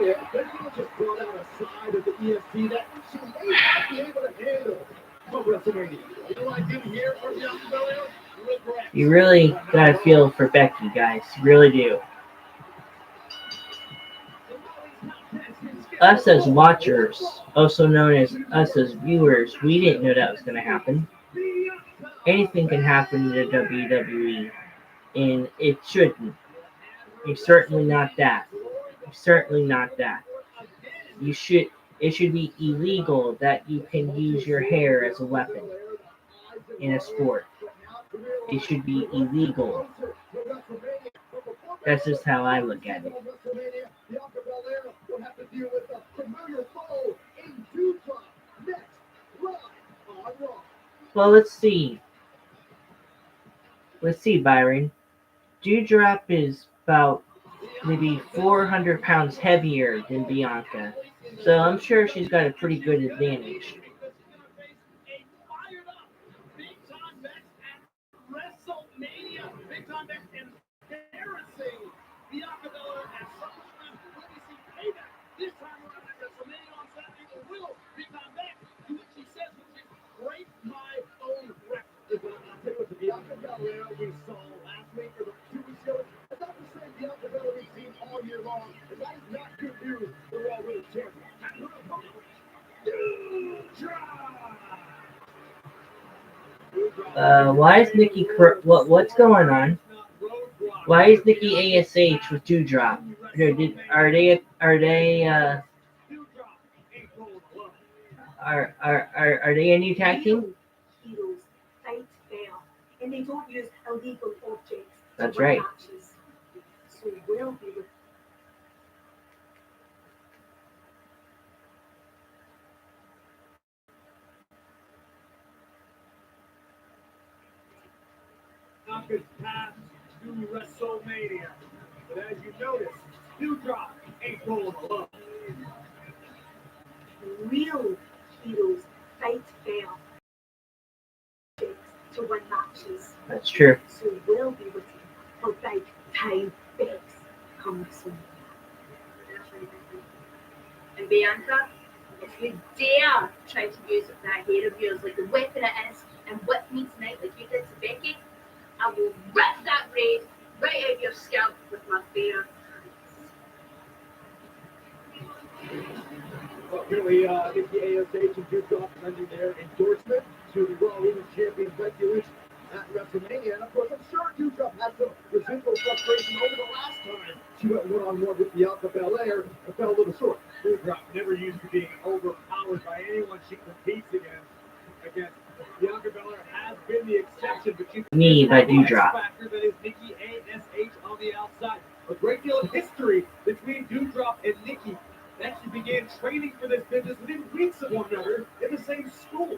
Yeah, Becky Lynch just brought out a side of the EST that she may not be able to handle for WrestleMania. You know what I did here from Bianca Belair? Regret. You really gotta feel for Becky, guys. You really do. Us as watchers, also known as us as viewers, we didn't know that was gonna happen. Anything can happen in the WWE, and it shouldn't. It's certainly not that. It's certainly not that. It should be illegal that you can use your hair as a weapon in a sport. it should be illegal. That's just how I look at it. Bianca Belair will have to deal with a familiar foe in Doudrop next live on Raw. Well, let's see. Let's see, Byron. Doudrop is about maybe 400 pounds heavier than Bianca. So I'm sure she's got a pretty good advantage. WrestleMania, big time match, embarrassing Bianca Belair at SummerSlam. Let me see payback this time around at WrestleMania on Saturday. Or will big time back to what she says, which is break my own record. I'll tell you what, the Bianca Belair we saw last week or 2 weeks ago, it's not the same Bianca Belair we've seen all year long. And that is not good news for Raw Women's Champion. And her opponent, Why is Nikki? What's going on? Why is Nikki ASH with Doudrop? Are they a new tag team? Heroes fight fair, and they don't use illegal objects. That's to win right. Matches. So we'll be with Bianca's path to WrestleMania. But as you notice, Doudrop ain't rolling alone. real heroes fight fair to win matches. That's true. So we'll be with you for big time bets coming soon. And Bianca, if you dare try to use that hair of yours like the weapon it is and whip me tonight like you did to Becky, I will rip that braid right out of your scalp with my bare Well, clearly, Nikki ASH and Doudrop sending their endorsement to the Raw Women's Champion Becky Lynch at WrestleMania. And of course, I'm sure Doudrop had some residual frustration over the last time she went one-on-one with Bianca Belair and fell a little short. Doudrop never used to being overpowered by anyone she competes against. Bianca Belair has been the exception, but she's Knee by Doudrop. factor that is Nikki ASH on the outside. A great deal of history between Doudrop and Nikki. They actually began training for this business within weeks of one another in the same school.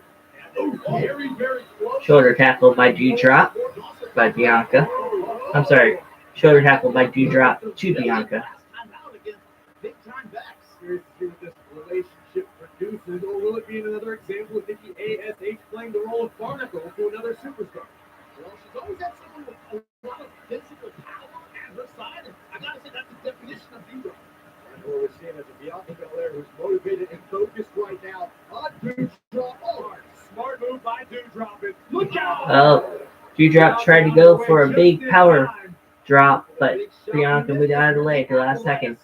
Very, very close. Shoulder tackle by Doudrop by Bianca. I'm sorry. Shoulder tackle by Doudrop to Bianca. Big time backs. Curious to see what this relationship produces, or will it be another example of Nikki ASH playing the role of Barnacle to another superstar? Well, she's always had someone with a lot of physical power at her side, and I gotta say that's the definition of Doudrop. And what we're seeing is a Bianca Belair who's motivated and focused right now on Doudrop. Oh, Smart move by Doudrop. And look out! Oh, Doudrop tried to go for a big power drop, but Bianca moved out of the way at the last second.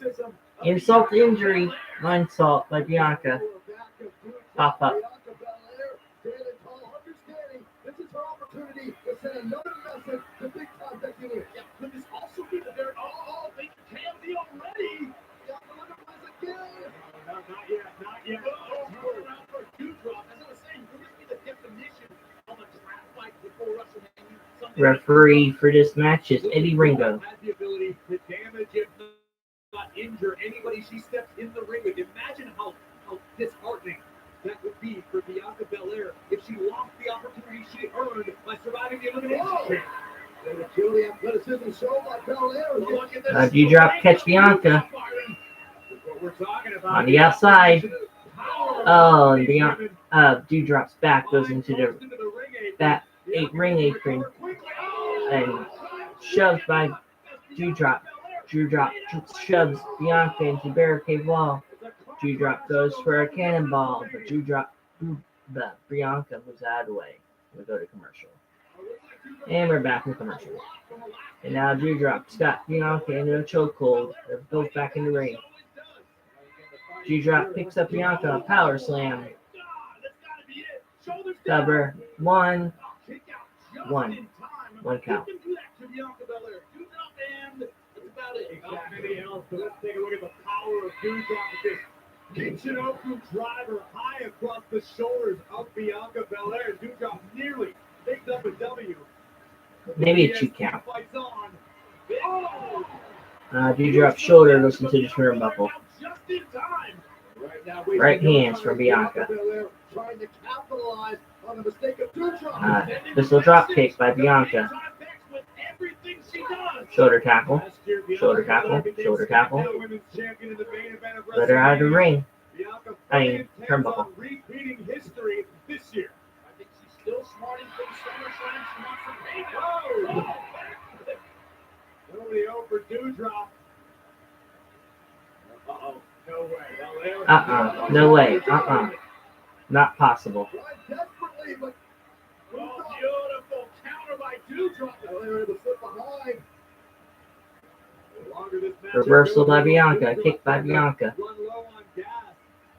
Insult to injury, insult by Bianca. Pop up. Bianca Belair standing tall, understanding this is her opportunity to send another message to big time Becky Lynch. Yeah, could this also be the very they can be already? Bianca Belair again. Not yet. You're around for Doudrop. As I was saying, could this be the definition of a trap fight before WrestleMania? Referee for this match is Eddie Ringo. Has the ability to damage, if not injure, anybody she steps in the ring with. Imagine how disheartening that would be for Bianca Belair if she lost the opportunity she earned by surviving the elimination. And the agility and athleticism shown by Belair. Look at this. Doudrop catch Bianca What we're talking about on the outside. Power. Oh, and Doudrop's back goes into the ring apron and shoved by Doudrop. Doudrop shoves Bianca into barricade wall. Doudrop goes for a cannonball, but Bianca moves out of the way. We go to commercial. And we're back in commercial. And now Doudrop's got Bianca into a chokehold. They're both back in the ring. Doudrop picks up Bianca, power slam. Cover. One count. Exactly else. So let's take a look at the power of Doudrop with this Michinoku driver high across the shoulders of Bianca Belair. Doudrop nearly picked up a W. Maybe a 2 count. Fights on. Oh! Dewdrop's shoulder goes into the turnbuckle. Just in time. Right hands from Bianca. Trying to capitalize on the mistake of Dewdrop. Pistol drop kick by Bianca. Shoulder tackle. Shoulder tackle. Shoulder tackle. Let her out of the ring. I mean, turnbuckle. Repeating history this year. I think she's still smarting from SummerSlam. She wants some payback. Whoa! Nobody over Dewdrop. Uh-oh. No way. No way. Not possible. Desperately, but Oh, beautiful counter by Dewdrop. Belair able to slip behind. The longer this match Reversal goes, by Bianca. Kick by Bianca. Run low on gas.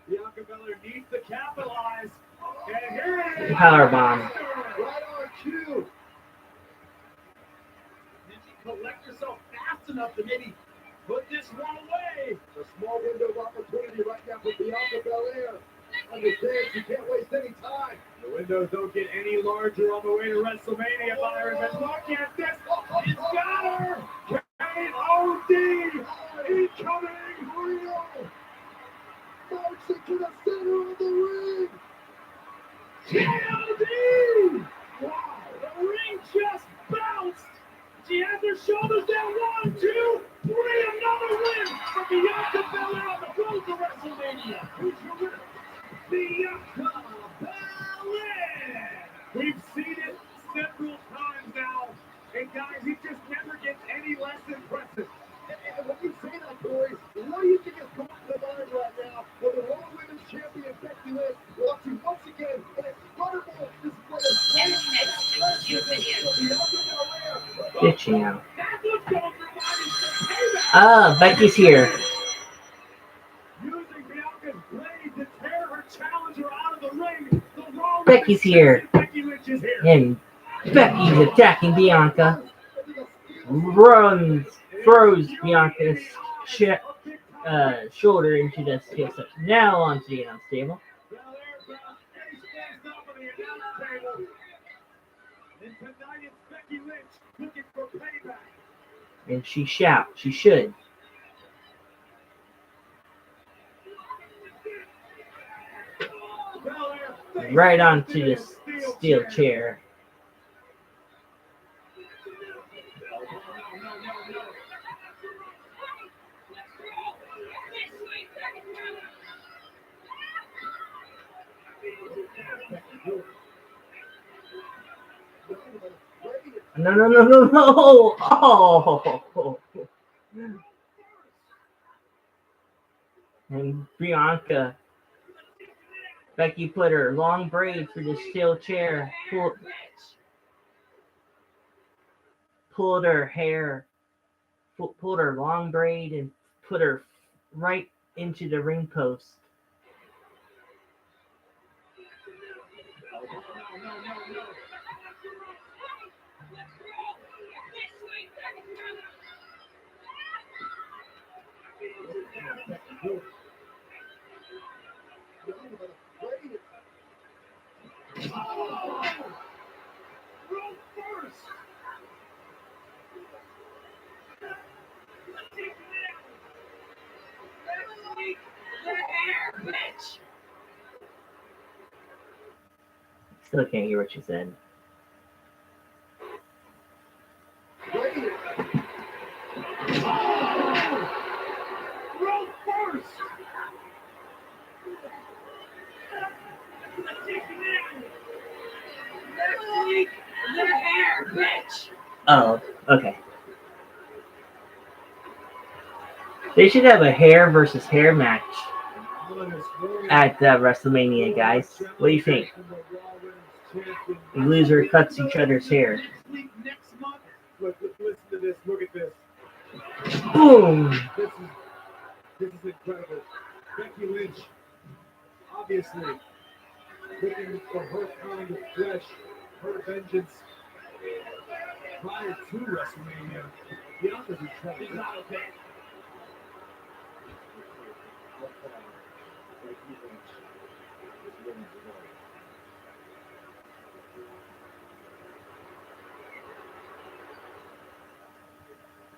Bianca Belair needs to capitalize. And here it is. Powerbomb. Right on cue. Did she collect herself fast enough to maybe put this one away? A small window of opportunity right now for Bianca Belair. Understand she can't waste any time. The windows don't get any larger on the way to WrestleMania, Byron. But look at this. He's got her. KOD incoming. Real. Marks into the center of the ring. KOD. Wow. The ring just bounced. She has her shoulders down. 1, 2, 3. Another win for Bianca Belair on the road to WrestleMania. Who's your winner? Bianca Belair. We've seen it several times now. And guys, he just never gets any less impressive. And when you say that, Corey, what do you think is going to the mind right now of the Raw Women's Champion Becky Lynch watching once again an incredible display of Bitching out. That's what's going through my Becky's here. Using Bianca's blade to tear her challenger out of the ring. The Raw Becky's here. Becky Lynch is here. And Becky's attacking Bianca. Throws Bianca's shoulder into the steel set. Now onto the announce table. Belair bound face up on the announce table. And tonight it's Becky Lynch looking for payback. And she shouts. She should. Belair face Right up onto into the steel chair. No. Oh. And Becky put her long braid through the steel chair, pulled her hair, pulled her long braid and put her right into the ring post. Still can't hear what she said. Oh, okay. They should have a hair versus hair match at WrestleMania, guys. What do you think? The loser cuts each other's hair. Next month. Listen to this. Look at this. Boom! This is incredible. Becky Lynch, obviously, looking for her kind of flesh, her vengeance. Prior to WrestleMania, Bianca's in trouble. She's not okay.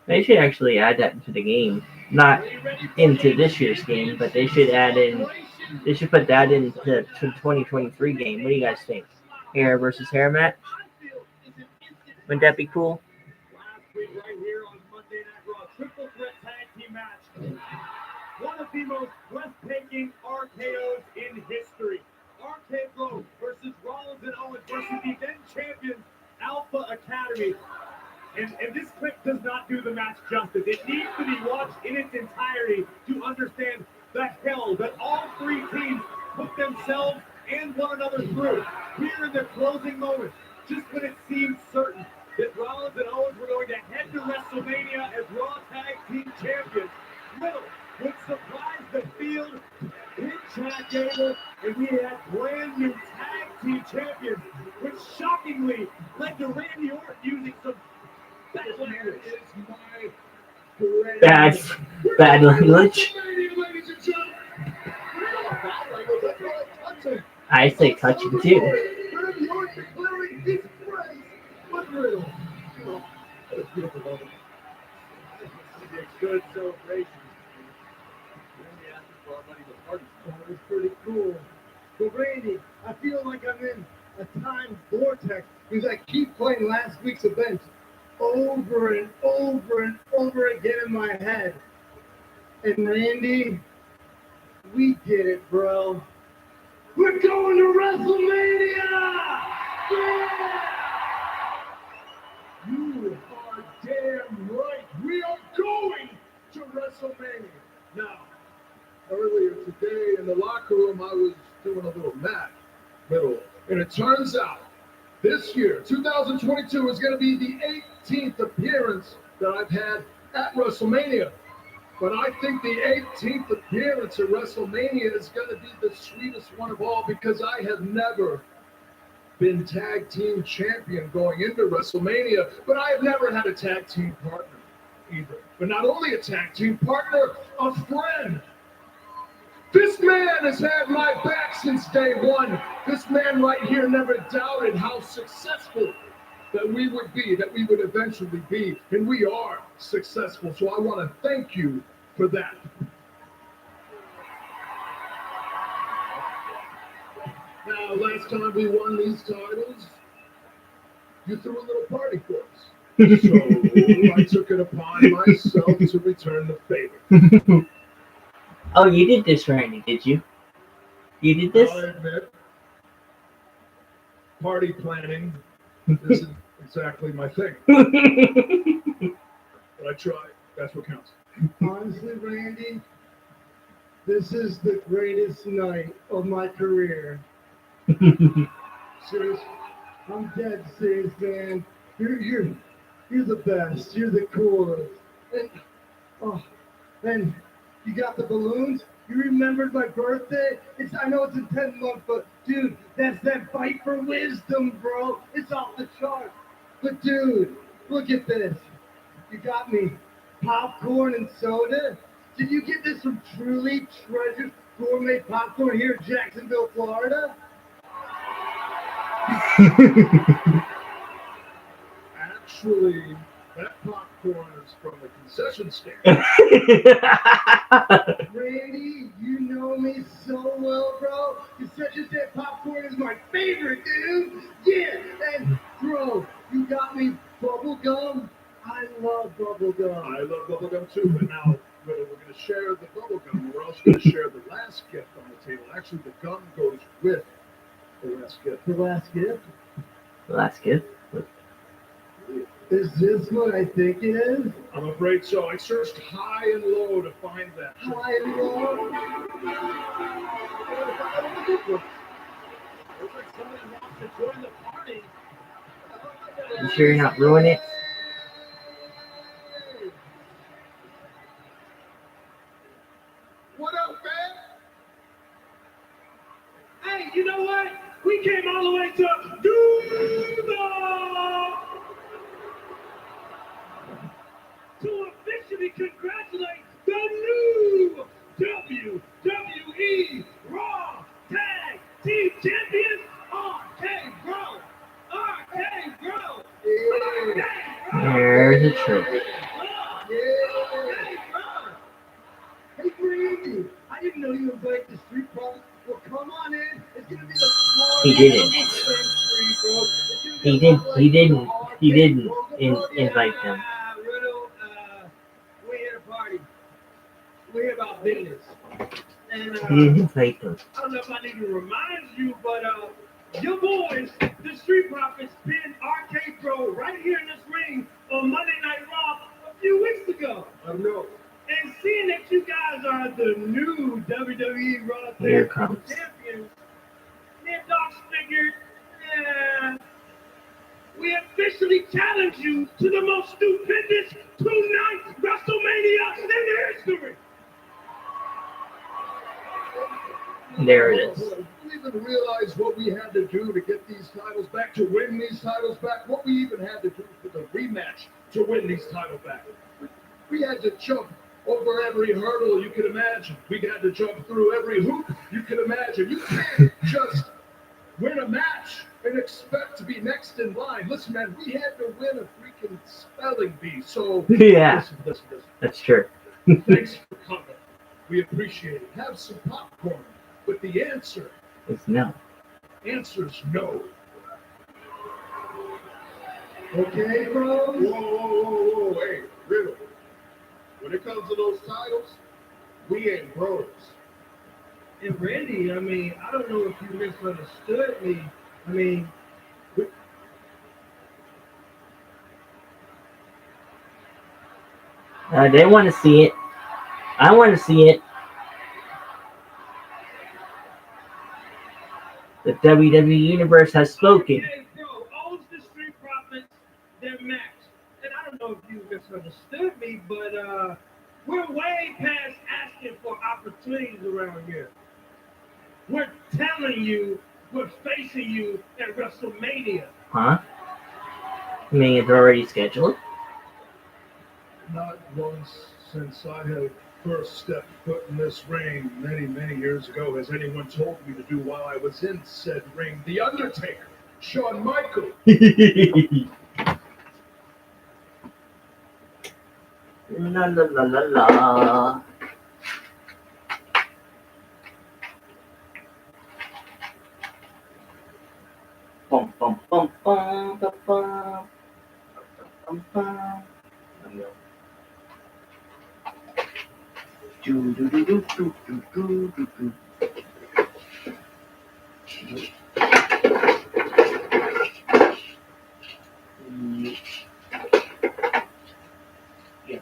They should actually add that into the game. Not into this year's game, but they should add in. They should put that into the 2023 game. What do you guys think? Hair versus hair match? Wouldn't that be cool? Last week, right here on Monday Night Raw, triple threat tag team match. One of the most breathtaking RKOs in history. RK Bro versus Rollins and Owens versus the then champions Alpha Academy. And this clip does not do the match justice. It needs to be watched in its entirety to understand the hell that all three teams put themselves and one another through. Here in the closing moments, just when it seemed certain that Rollins and Owens were going to head to WrestleMania as Raw Tag Team Champions, Riddle would surprise the field, hit Chad Gable, and we had brand new Tag Team Champions, which shockingly led to Randy Orton using some bad language. Bad language. I say touching too. Good celebration. That was pretty cool. But Randy, I feel like I'm in a time vortex because I keep playing last week's event over and over and over again in my head. And Randy, we did it, bro. We're going to WrestleMania! Yeah! You are damn right. We are going to WrestleMania. Now, earlier today in the locker room, I was doing a little math, and it turns out this year, 2022, is going to be the 18th appearance that I've had at WrestleMania. But I think the 18th appearance at WrestleMania is going to be the sweetest one of all because I have never been tag team champion going into WrestleMania, but I have never had a tag team partner either. But not only a tag team partner, a friend. This man has had my back since day one. This man right here never doubted how successful that we would be, that we would eventually be, and we are successful. So I want to thank you for that. Now, last time we won these titles, you threw a little party for us. So I took it upon myself to return the favor. Oh, you did this, Randy, did you? You did this? I'll admit, party planning isn't exactly my thing. But I tried. That's what counts. Honestly, Randy, this is the greatest night of my career. Serious? I'm dead serious, man. You're the best. You're the coolest. And you got the balloons? You remembered my birthday? I know it's in 10 months, but dude, that's that bite for wisdom, bro. It's off the chart. But dude, look at this. You got me popcorn and soda. Did you get this from Truly Treasure Gourmet Popcorn here in Jacksonville, Florida? Actually, that popcorn is from the concession stand. Randy, you know me so well, bro. Concession stand popcorn is my favorite, dude. Yeah, and bro, you got me bubble gum. I love bubble gum. I love bubble gum too, but now we're going to share the bubble gum, and we're also going to share the last gift on the table. Actually, the gum goes with the last gift. The last gift? The last gift? Is this what I think it is? I'm afraid so. I searched high and low to find that. High and low? Looks like somebody wants to join the party. You sure you're not ruining it? What up, man? Hey, you know what? We came all the way to officially congratulate the new WWE Raw Tag Team Champions, RK Bro. RK Bro. There's a trick. don't even break the Street Profits. Well, come on in. It's gonna be the smartest He didn't. century, bro. It's gonna be a lot like He didn't the arcade, invite them. Riddle, we're here to party. We're here about business. And He didn't invite them. I don't know if I need to remind you, but your boys, the Street Profits, pinned Arcade Pro right here in this ring on Monday Night Raw a few weeks ago. I know. And seeing that you guys are the new WWE Raw Here Tag Team comes. Champions, me and Docs figured, we officially challenge you to the most stupendous two-night WrestleMania in history. There it is. We didn't even realize what we had to do to get these titles back, to win these titles back, what we even had to do for the rematch to win these titles back. We had to jump over every hurdle you could imagine. We had to jump through every hoop you could imagine. You can't just win a match and expect to be next in line. Listen, man, we had to win a freaking spelling bee. So Yeah, listen. that's true. Thanks for coming. We appreciate it. Have some popcorn. But the answer It's no. is no. Okay, bro? Whoa. Hey, Riddle. When it comes to those titles, we ain't bros. And Randy, I mean, I don't know if you misunderstood me. I mean, They want to see it. I want to see it. The WWE Universe has spoken. hey, bro, owes the Street Profits their match. And I don't know if you misunderstood me, but we're way past asking for opportunities around here. We're telling you, we're facing you at WrestleMania. Huh? I mean, it's already scheduled. Not once since I have first stepped foot in this ring many years ago has anyone told me to do while I was in said ring. The Undertaker, Shawn Michaels. La la la la la. Bum bum bum bum bum bum bum bum. Do do do do do do do do do. Yeah.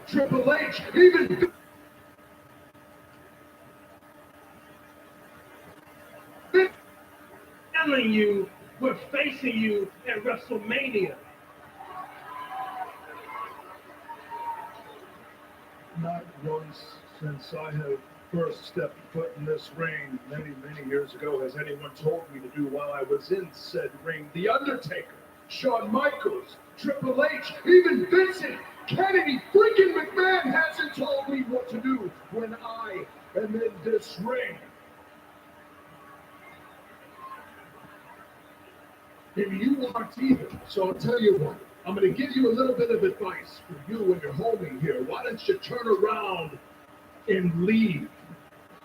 Triple H, even Telling you, we're facing you at WrestleMania. not once since I have first stepped foot in this ring many years ago has anyone told me to do while I was in said ring. The Undertaker, Shawn Michaels, Triple H, even Vincent Kennedy, freaking McMahon hasn't told me what to do when I am in this ring. And you aren't either. So I'll tell you what, I'm going to give you a little bit of advice for you and your homie here. Why don't you turn around and leave?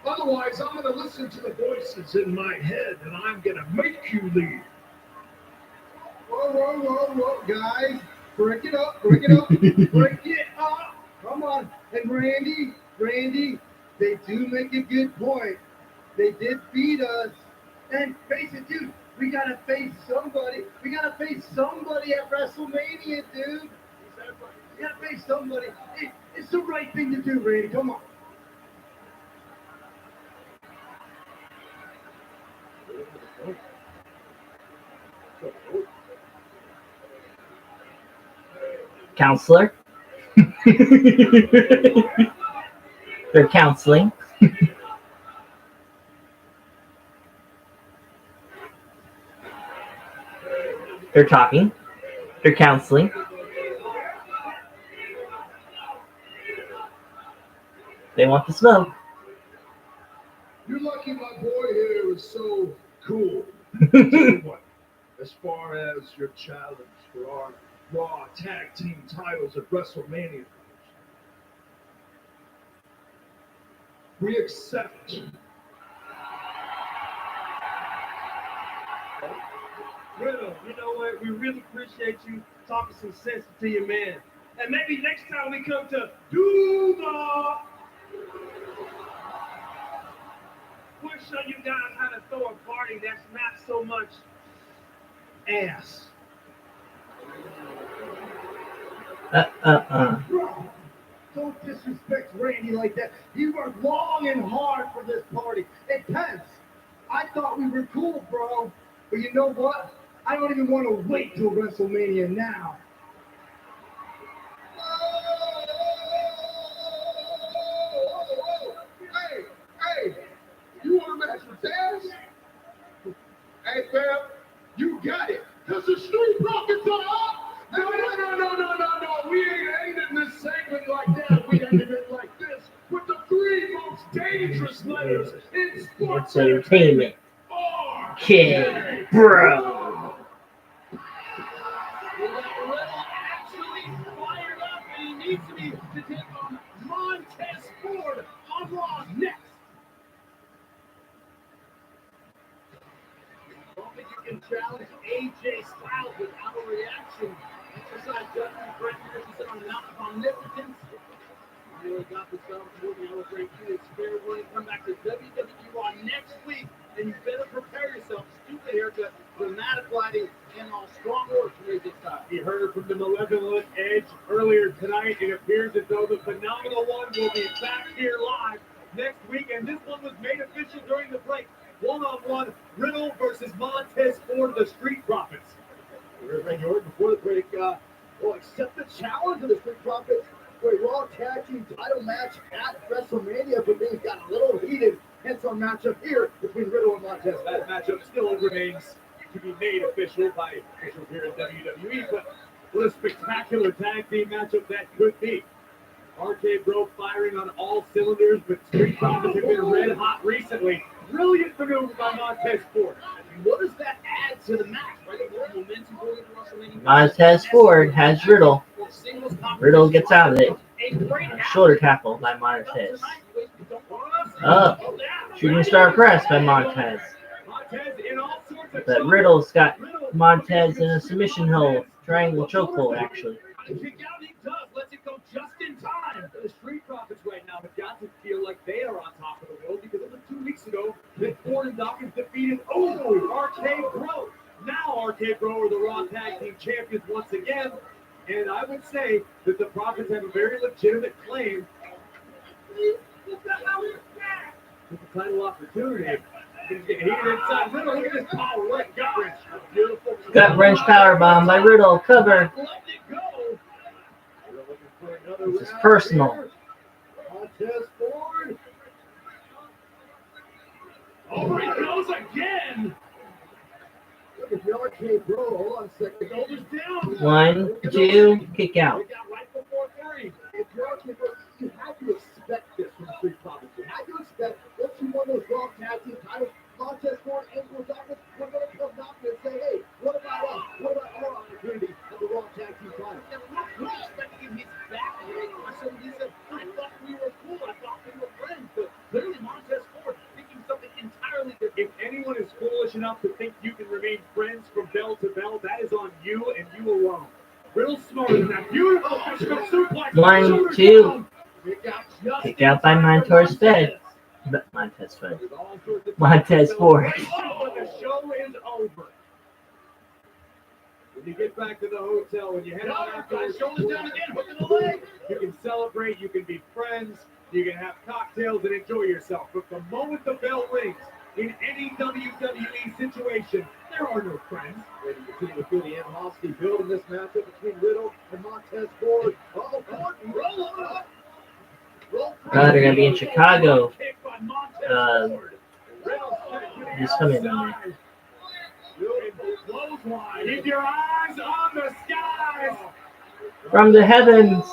Otherwise, I'm going to listen to the voices in my head and I'm going to make you leave. Whoa, guys. Break it up. Break it up. Come on. And Randy, they do make a good point. They did beat us. And face it, dude, we gotta face somebody. We gotta face somebody at WrestleMania, dude. We gotta face somebody. It's the right thing to do, Randy. Come on. Counselor. They're counseling. They're talking. They're counseling. They want the smoke. Tell you what, as far as your challenge for our Raw Tag Team titles at WrestleMania, we accept. Riddle, you know what? We really appreciate you talking some sense to your man. And maybe next time we come to Duda, we'll show you guys how to throw a party that's not so much ass. Bro, don't disrespect Randy like that. He worked long and hard for this party. Hey, Pence, I thought we were cool, bro. But you know what? I don't even want to wait till WrestleMania now. Hey, you want to match with Taz? Hey, fam, you got it. Because the Street Profits are up. No. We ain't ending this segment like that. We ended it like this with the three most dangerous letters in sports It's entertainment. Kid, bro. Riddle actually fired up, and he needs to take on Montez Ford on Raw next. I don't think you can challenge AJ Styles without a reaction. Exercise judgment, great leadership on omnipotence. You really got this done. Moving over great kid. Fair warning. Come back to WWE Raw next week, and you better prepare yourself. Stupid haircut, dramatic lighting, and all strong words from AJ Styles. We heard from the Malevolent Edge earlier tonight. It appears as though the Phenomenal One will be back here live next week, and this one was made official during the break. One-on-one, Riddle versus Montez Ford, the Street Profits. Randy Orton before the break, will accept the challenge of the Street Profits for a Raw Tag Team title match at WrestleMania, but things got a little heated. Hence our matchup here between Riddle and Montez. That matchup still remains to be made official by officials here at WWE, but what a spectacular tag team matchup that could be. RK Bro firing on all cylinders, but Street Profits have been red hot recently. Brilliant maneuver by Montez Ford. And what does that add to the match? Right? More momentum going into WrestleMania. Montez Ford has Riddle. Riddle gets out of it. Shoulder tackle by Montez. Up. Shooting star press by Montez. But Riddle's got Montez in a submission hold. Triangle chokehold, actually. Kick out, he does. Lets it go just in time. The Street Profits right now have got to feel like they are on top of the world because it was 2 weeks ago that Ford and Dawkins defeated RK Bro. Now RK Bro are the Raw Tag Team Champions once again. And I would say that the Profits have a very legitimate claim to the title opportunity. He's getting heated inside Riddle. Look at this power. What gut wrench. Beautiful. Gut wrench powerbomb by Riddle. Cover. Let it go. This is personal. Montez Ford. Over it goes again. Look at the RK Bro. Hold on a second. Shoulders down. 1, 2, kick out. We got right before 3. If you're RK Bro, you had to expect this from the Street Profits. You had to expect once you won those Raw Tag Team titles, Montez Ford and Dawkins were going to come back and say, hey, what about us? What about our opportunity at the Raw Tag Team title? We expected him his back. So he said, I thought we were cool. I thought we were friends. But clearly Montez Ford thinking something entirely different. If anyone is foolish enough to think you can remain friends from bell to bell, that is on you and you alone. Riddle's smarter than that. Beautiful fishhook suplex. 1, 2. Kick out by Montez Ford. Montez Ford. Montez Ford. Oh, the show is over. When you get back to the hotel, when you head out after Shoulders down again. Hook in the leg. you can celebrate, you can be friends, you can have cocktails and enjoy yourself. But the moment the bell rings, in any WWE situation, there are no friends. Ready to continue to feel the animosity build in this matchup between Riddle and Montez Ford. Oh, Ford, roll up. They're going to be in Chicago. Kick by Montez Ford. He's coming on there. Clothesline. Keep your eyes on the skies. From the heavens.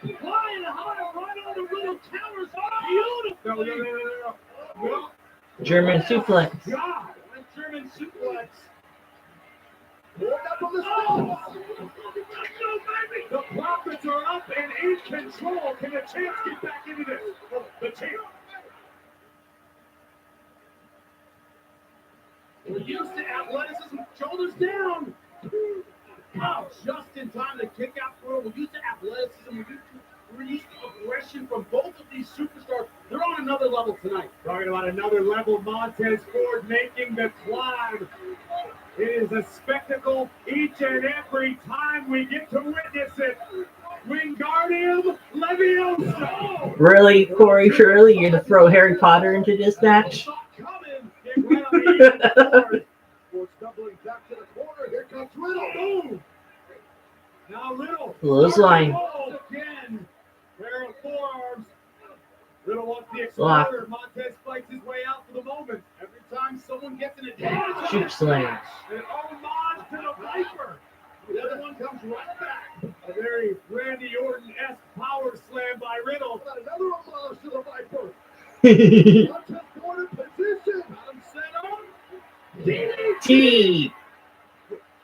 Flying high right on the Riddle towers. Oh, beautiful. No. German suplex. God. German suplex. Pulled up on the steps. The Profits are up and in control. Can the champs get back into this? Oh, the champ. We're used to athleticism. Shoulders down. Oh, just in time to kick out for it. We're used to athleticism. We're used to aggression from both of these superstars. They're on another level tonight. Talking about another level, Montez Ford making the climb. It is a spectacle each and every time we get to witness it. Wingardium Leviosa. Really, Corey Shirley, you're gonna throw Harry Potter into this match? Ford stumbling back to the corner. Here comes Riddle. Boom. Now Riddle. Clothesline. Again. Pair of forearms. Riddle wants the Lock. exploder. Montez fights his way out for the moment. Every time someone gets an advantage, Shoot slam. an homage to the Viper. The other one comes right back. A very Randy Orton-esque power slam by Riddle. Another homage to the Viper. Montez Ford in position. Got him set up. T.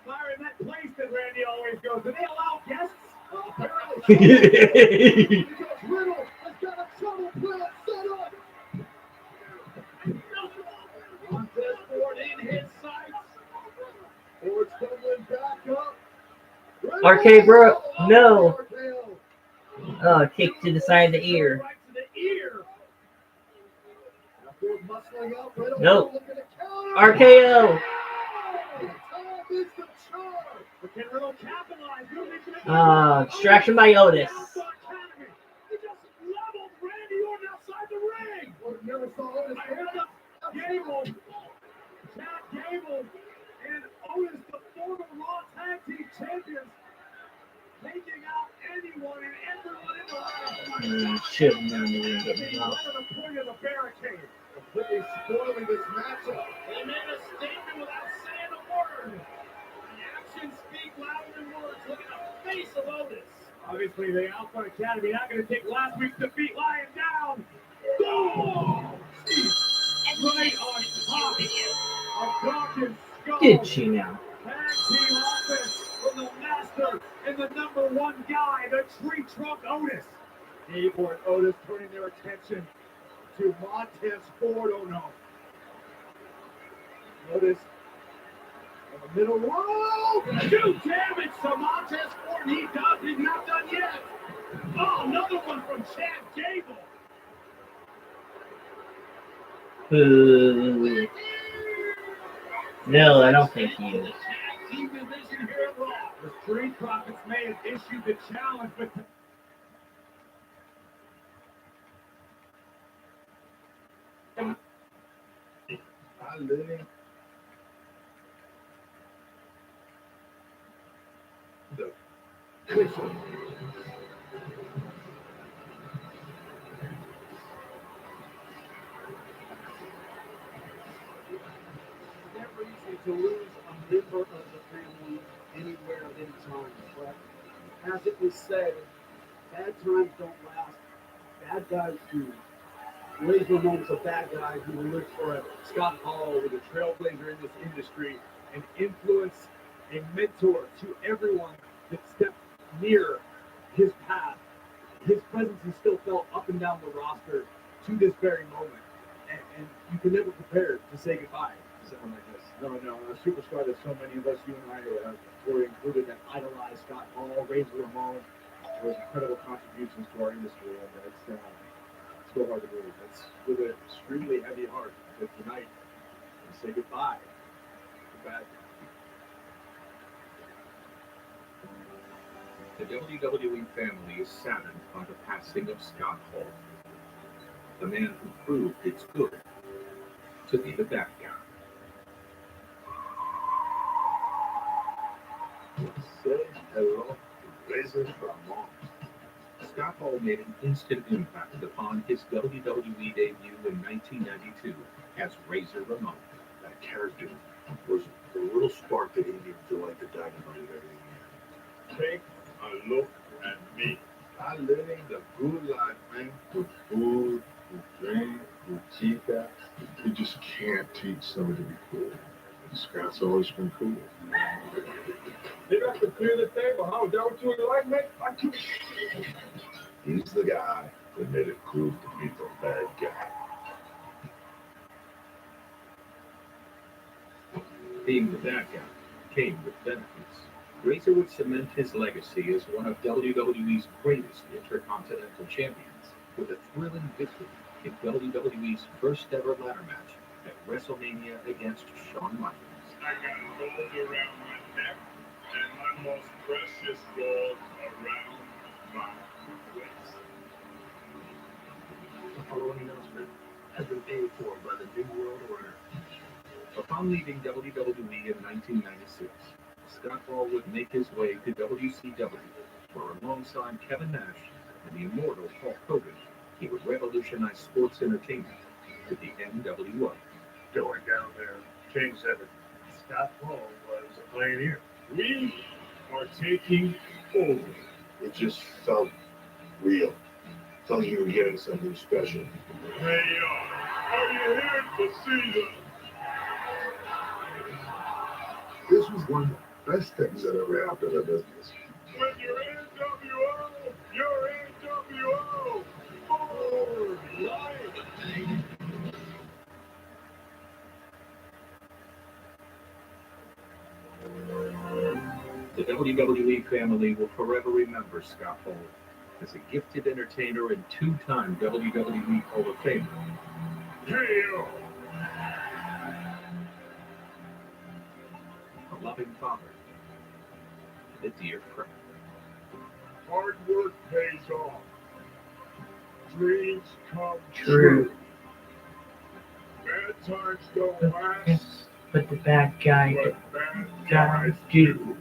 Myron, that place that Randy always goes. Do they allow guests? Apparently. Because Riddle has got a trouble plan set up. Montez Ford in his sights. Ford stumbling back up. RK bro, no. Oh, kick to the side of the ear. Right to the ear. Now Ford muscling up. Riddle Nope. looking to counter. RKO. Time is the charm. But can Riddle capitalize? Distraction by Otis. He just leveled Randy Orton outside the ring. Never saw Otis. I heard the Gable, Chad Gable, and Otis, the former Raw Tag Team Champions, taking out anyone and everyone in the ring. Should have known they were gonna get Right him off. to the point of the barricade. Completely spoiling this matchup. They made a statement without saying a word. And actions speak louder than words. Look at the face of Otis. Obviously, the Alpha Academy not going to take last week's defeat lying down. Boom! Right on top of Dawkins' skull. Did she now? Tag team offense from the master and the number one guy, the tree trunk Otis. Gable and Otis turning their attention to Montez Ford. Oh no. Otis in the middle row. Do damage to Montez Ford. He's not done yet. Oh, another one from Chad Gable. Boo. No, I don't think he is. Tag team division here at Raw. The Street Profits may have issued the challenge, but I live. The whistle. Never easy to lose a member of the family anywhere at any time, but as it was said, bad times don't last. Bad guys do. Razor Ramon's a bad guy who will live forever. Scott Hall was a trailblazer in this industry, an influence, a mentor to everyone that stepped near his path. His presence is still felt up and down the roster to this very moment. And you can never prepare to say goodbye to someone like this. No, a superstar that so many of us, you and I, were included, that idolized Scott Hall, Razor Ramon, was incredible contributions to our industry. And it's so hard to believe. It's with an extremely heavy heart that tonight we say goodbye to bad. The WWE family is saddened by the passing of Scott Hall, the man who proved it's good to be the bad guy. Say hello to Razor Ramon. Scott Hall made an instant impact upon his WWE debut in 1992 as Razor Ramon. That character was the little spark that he needed to light the dynamite every year. Take a look at me. I'm living the good life, man. With food, with drink, with chica. You just can't teach somebody to be cool. Scott's always been cool. Maybe I could clear the table. How is that what you would like, mate? He's the guy that made it cool to be the bad guy. Being the bad guy came with benefits. Razor would cement his legacy as one of WWE's greatest intercontinental champions with a thrilling victory in WWE's first ever ladder match at WrestleMania against Shawn Michaels. I got gold around my neck and my most precious gold around my waist. The following announcement has been paid for by the New World Order. Upon leaving WWE in 1996, Scott Hall would make his way to WCW, where alongside Kevin Nash and the immortal Hulk Hogan, he would revolutionize sports entertainment with the NWO. Going down there, King said it. Scott Hall was a pioneer. We are taking over. It just felt real. Felt you were getting something special. Hey, are you here to see them? This was one of the best things that ever happened in the business. When you're NWO, you're NWO. For life. The WWE family will forever remember Scott Hall as a gifted entertainer and two-time WWE Hall of Famer. Hey, A loving father, and a dear friend. hard work pays off. Dreams come True. Bad times don't last, Yes, but the bad guy but bad guys guys do.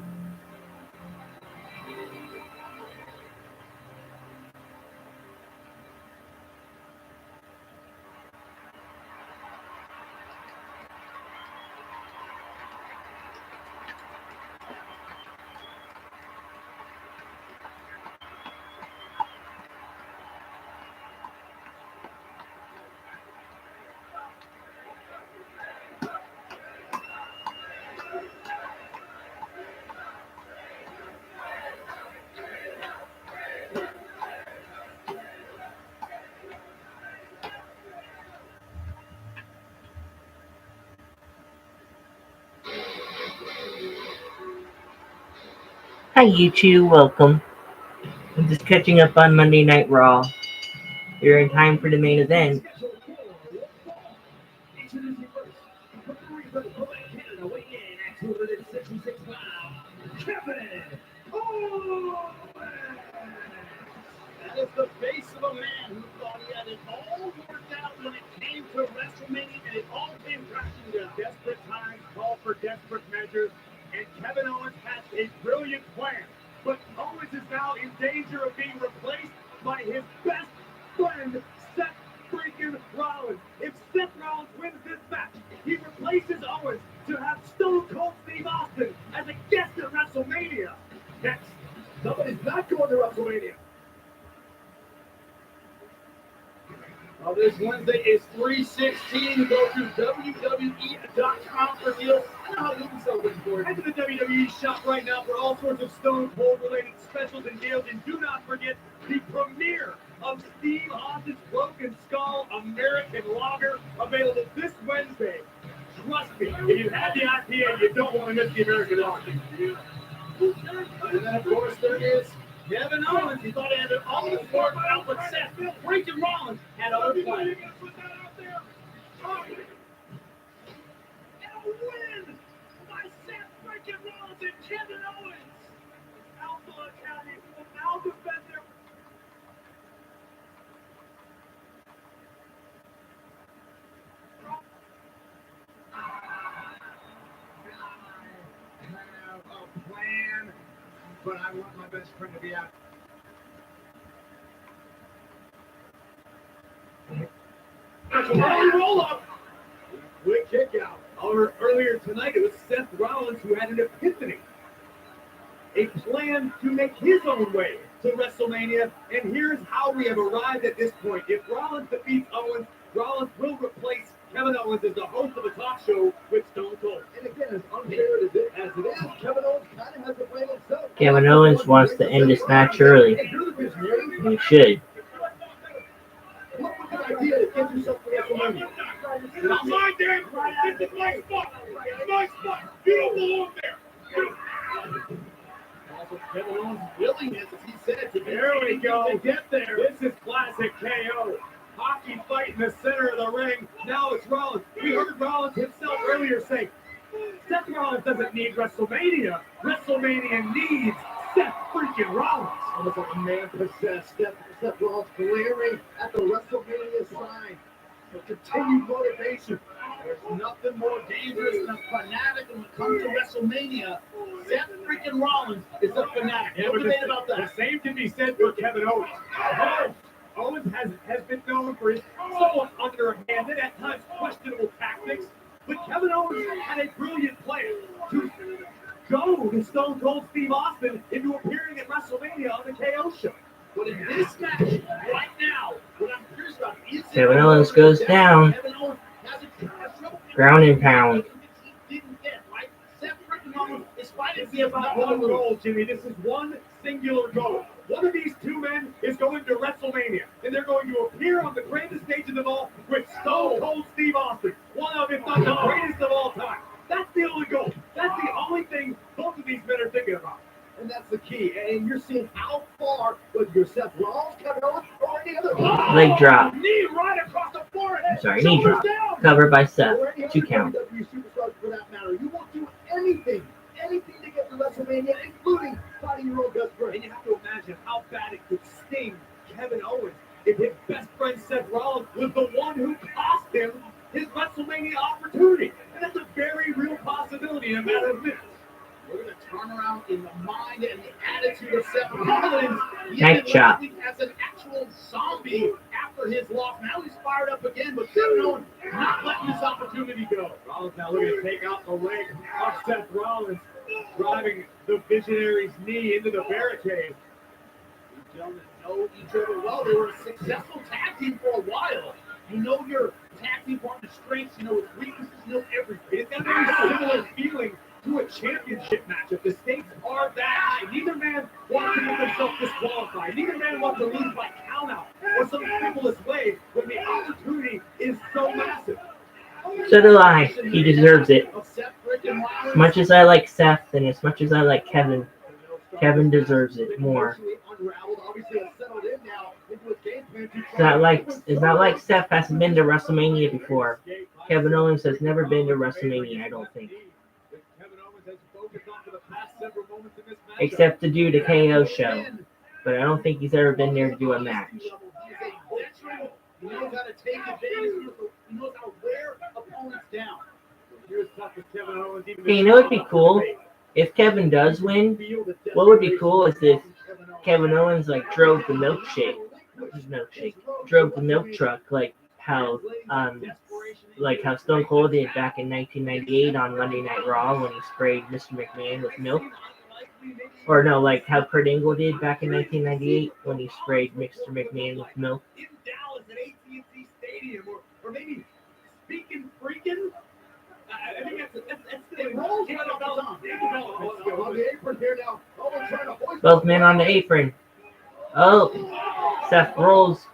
Hi, you two. Welcome. I'm just catching up on Monday Night Raw. We're in time for the main event. Introducing first, representing Canada, weighing in at 266 pounds, Kevin Owens. That is the face of a man who thought he had it all worked out when it came to WrestleMania, and it all came crashing down. Desperate times call for desperate measures, and Kevin Owens has a brilliant plan. But Owens is now in danger of being replaced by his best friend, Seth freaking Rollins. If Seth Rollins wins this match, he replaces Owens to have Stone Cold Steve Austin as a guest at WrestleMania. Next, somebody's not going to WrestleMania. Well, this Wednesday is 3/16. Go to WWE.com for deals. I know how to be so looking for it. Head to the WWE shop right now for all sorts of Stone Cold related specials and deals. And do not forget the premiere of Steve Austin's Broken Skull American Lager, available this Wednesday. Trust me, if you had the IPA, you don't want to miss the American Lager. And then, of course, there is Kevin Owens. He thought he had it all in work out, but Seth freaking Rollins had other plans. And a win by Seth freaking Rollins and Kevin Owens. Alpha Academy will now defend their. I have a plan, but I want my best friend to be out. That's a roll up. Quick kick out. However, earlier tonight it was Seth Rollins who had an epiphany. A plan to make his own way to WrestleMania, and here's how we have arrived at this point. If Rollins defeats Owens, Rollins will replace Kevin Owens as the host of a talk show with Stone Cold. And again, Kevin Owens wants to end this match early. He should. What a good idea to get yourself to WrestleMania. It's not mine, Dan. This is my spot. It's my spot. You don't belong there. Also, Kevin Owens' willingness, as he said, to There we go. to get there. This is classic KO. Hockey fight in the center of the ring. Now it's Rollins. We heard Rollins himself earlier say, Seth Rollins doesn't need WrestleMania. WrestleMania needs Seth freaking Rollins. Almost like a man possessed. Seth Rollins glaring at the WrestleMania sign. For continued motivation. There's nothing more dangerous than a fanatic when it comes to WrestleMania. Seth freaking Rollins is a fanatic. Yeah, No but debate about the that. same can be said for Kevin Owens. Owens has been known for his somewhat underhanded, at times questionable tactics, but Kevin Owens had a brilliant plan to goad Stone Cold Steve Austin into appearing at WrestleMania on the KO show. But in this match, right now, what I'm curious about is Kevin Owens goes down. Kevin Owens has a trouble. Ground and pound. He didn't get, right? Seth freaking Rollins is fighting This is about one goal, Jimmy. This is one singular goal. One of these two men is going to WrestleMania, and they're going to appear on the greatest stage of them all with Stone Cold Steve Austin, one of, if not the greatest of all time. That's the only goal. That's the only thing both of these men are thinking about. And that's the key. And you're seeing how far, whether you're Seth Rollins, Kevin Owens, or any other. Leg drop. Knee right across the forehead. Sorry, knee Shoulders drop. down. Covered by Seth. Or any 2 other count. WWE superstars for that matter. You won't do anything to get to WrestleMania, including fighting your own best friend. And you have to imagine how bad it could sting Kevin Owens if his best friend Seth Rollins was the one who cost him his WrestleMania opportunity. And that's a very real possibility in a matter of minutes. We're going to turn around in the mind and the attitude of Seth Rollins. He Neck ended chop. last week as an actual zombie after his loss. Now he's fired up again, but Kevin Owens not letting this opportunity go. Rollins now looking to take out the leg of Seth Rollins, driving the Visionary's knee into the barricade. These gentlemen know each other well. They were a successful tag team for a while. You know your tag team partner's strengths, you know his weaknesses, you know everything. It's got a very similar feeling to a championship match. If the stakes are that high, neither man wants to get themselves disqualified. Neither man wants to lose by countout or some frivolous way when the opportunity is so massive. So do I. He deserves it. Of Seth freaking Rollins. As much as I like Seth and as much as I like Kevin, Kevin deserves it more. Unraveled, obviously has settled in now into a game plan to It's not like Seth hasn't been to WrestleMania before. Kevin Owens has never been to WrestleMania, I don't think. Except to do the KO show. But I don't think he's ever been there to do a match. He knows how to take advantage. He knows how to wear opponents down. Here's tough as Kevin Owens. Hey, you know what'd be cool? If Kevin does win, what would be cool is if Kevin Owens like drove the drove the milk truck like how Stone Cold did back in 1998 on Monday Night Raw when he sprayed Mr. McMahon with milk. Or no, like how Kurt Angle did back in 1998 when he sprayed Mr. McMahon with milk. In Dallas at AT&T Stadium, or maybe Speaking Freaking. I think that's It rolls right off the tongue. On the apron here now. Owens trying to hoist Both men on the apron. Oh, Seth rolls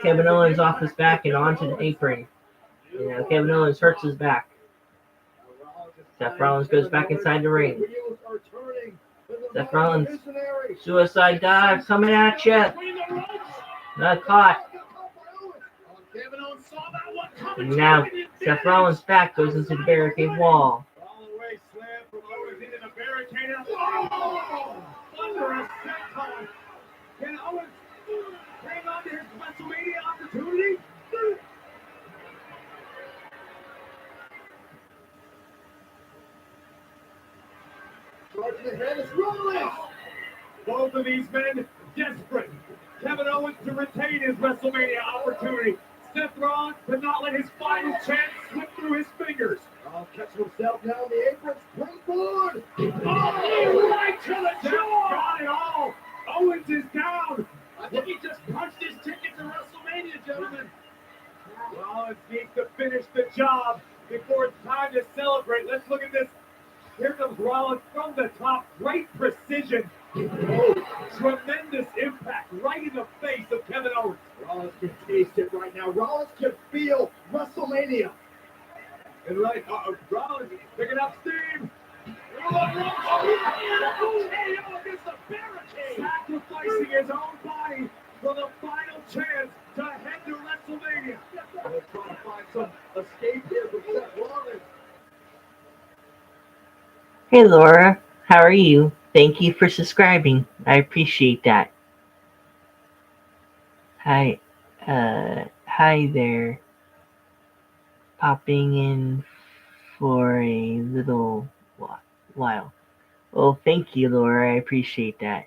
Kevin Owens off his back and onto the apron. You know, Kevin Owens hurts his back. Seth Rollins goes back inside the ring. Seth Rollins, suicide dive coming at you. Not caught. Kevin Owens saw that one coming. And now Seth Rollins' back goes into the barricade wall. All the way slam from Owens into the barricade. Oh! Thunderous senton. Can Owens hang on to his WrestleMania opportunity? charging ahead. It's Rollins. Both of these men desperate. Kevin Owens to retain his WrestleMania opportunity. Seth Rollins could not let his final chance slip through his fingers. Oh, catching himself now on the apron. Springboard. Oh, right to the jaw. Got it all. Owens is down. I think he just punched his ticket to WrestleMania, gentlemen. Rollins needs to finish the job before it's time to celebrate. Let's look at this. Here comes Rollins from the top. Great precision. against the barricade. Sacrificing his own body for the final chance to head to WrestleMania. We're trying to find some escape here from Seth Rollins. Hey Laura, how are you? Thank you for subscribing. I appreciate that. Hi, hi there. Popping in for a little while. Well, thank you, Laura. I appreciate that.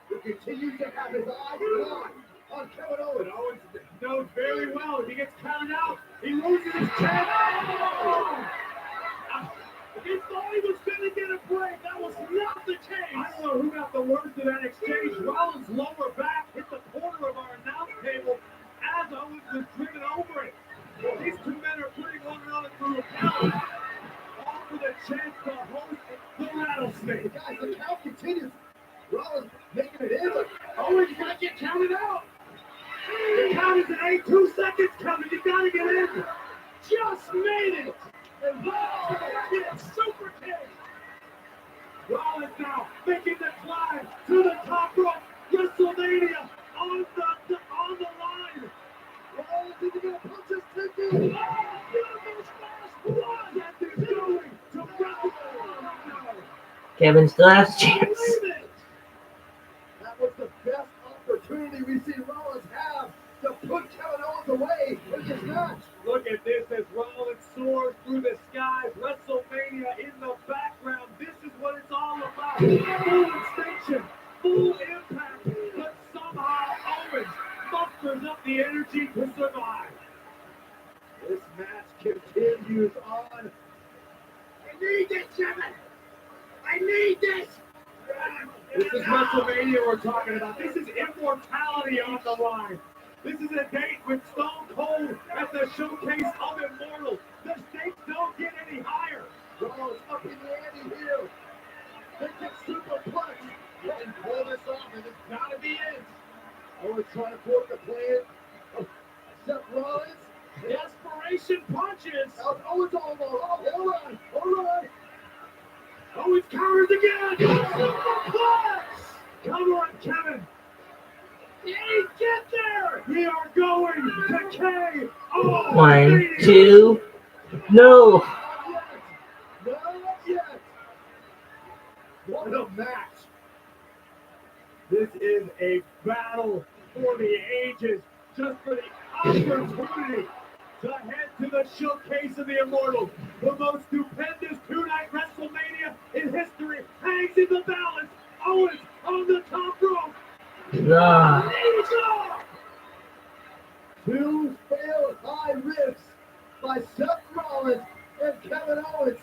He continues to have his eyes locked on Kevin Owens. Owens knows very well if he gets counted out, he loses his chance. He thought he was going to get a break. That was not the case. I don't know who got the worst of that exchange. Rollins' lower back hit the corner of our announce table as Owens was driven over it. These two men are putting one another through a count. All for the chance to host the rattlesnake. Guys, the count continues. Rollins making it in, but Owens going to get counted out. The count is at 8, 2 seconds coming. You got to get in. Just made it. And Rollins super kick. Rollins now making the climb to the top rope. WrestleMania on the line. Rollins is going to punch his ticket. Oh, beautiful smash blood. That is going to WrestleMania. Kevin still has a chance. Believe it. That was the best opportunity we've seen Rollins have to put Kevin Owens away in this match. Look at this as Rollins soars through the skies. WrestleMania in the background. This is what it's all about. Full extension, full impact, but somehow Owens musters up the energy to survive. This match continues on. I need this, Kevin. I need this. This is WrestleMania we're talking about. This is immortality on the line. This is a date with Stone Cold at the Showcase of Immortals. The stakes don't get any higher. Rollins up in the ante here. They can super punch and pull this off, and it's got to be it. Owens trying to force the plan of Seth Rollins. Desperation punches. Now it's Owens all alone. Oh, hold on. Owens counters again. Superplex. Cover on Kevin. He get there. We are going to KO. 1, 2. No. Not yet. What a match. This is a battle for the ages, just for the opportunity to head to the Showcase of the Immortals. The most stupendous two-night WrestleMania in history hangs in the balance. Owens on the top rope. Ah. He's off. Two failed high rifts by Seth Rollins and Kevin Owens.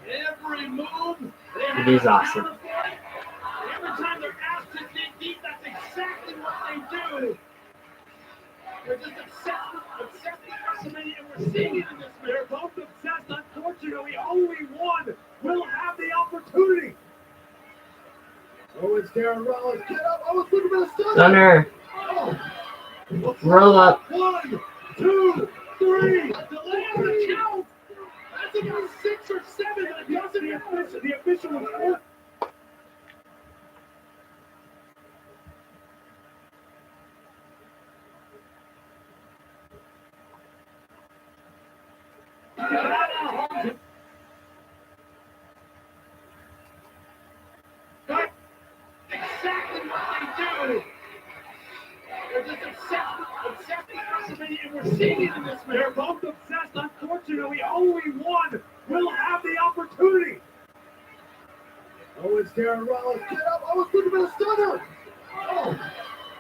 Every move, It is awesome. every time they're asked to dig deep, that's exactly what they do. They're just obsessed with WrestleMania, and we're seeing it in this. They're both obsessed. Unfortunately, only one will have the opportunity. Owens, Darren Rollins, get up. Owens looking for the stunner. Stunner. Oh, Roll up. 1, 2, 3. Delay on the count. That's about 6 or 7. It doesn't the official was fourth. That's exactly what they do. They're just obsessed with WrestleMania, and we're seeing it in this match. They're both obsessed. Unfortunately, only one will have the opportunity. Owens, Darren Rollins, get up. Owens looking for the stunner. Oh,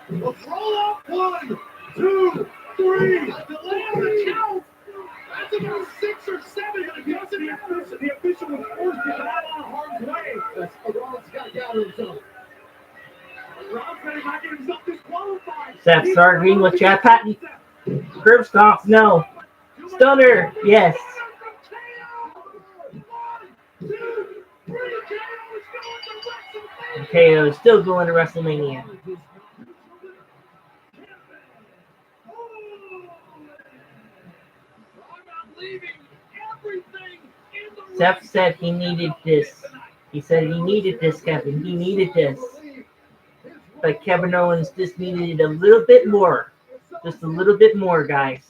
Let's roll up. 1, 2, 3. Delay on the count. That's about 6 or 7. It doesn't the official was forced to get out of harm's way. that's Rollins got to gather himself. Rollins better not get himself disqualified. Seth starting with Chad Patton. Curb stomp. No. Stunner. Yes. KO is still going to WrestleMania. I'm leaving everything Seth said he needed this. He said he needed this, Kevin. He needed this. But Kevin Owens just needed a little bit more. Just a little bit more, guys.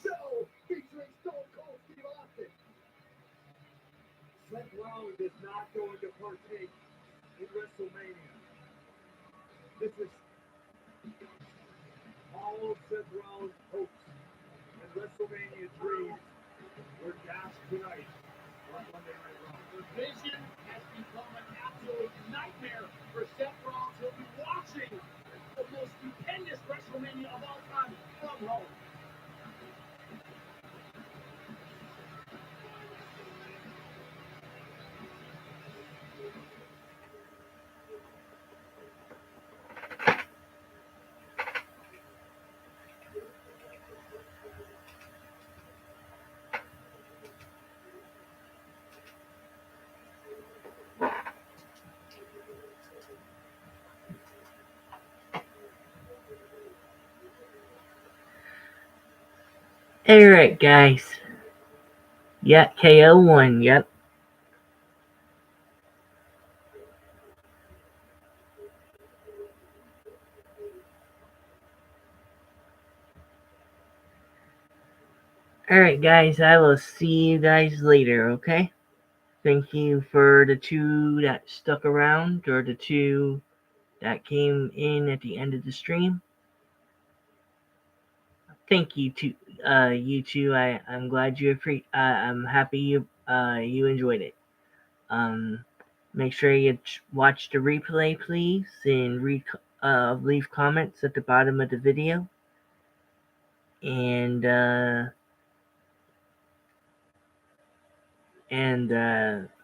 Seth Rollins is not going to partake in WrestleMania. This is all of Seth Rollins' hopes and WrestleMania dreams were dashed tonight on Monday Night Raw. The vision has become an absolute nightmare for Seth Rollins. He'll be watching the most stupendous WrestleMania of all time from home. Alright, guys. Yeah, KO won. Yep. Alright, guys. I will see you guys later, okay? Thank you for the two that stuck around, or the two that came in at the end of the stream. Thank you to you two. I'm glad you I'm happy you enjoyed it. Make sure you watch the replay, please, and leave comments at the bottom of the video. And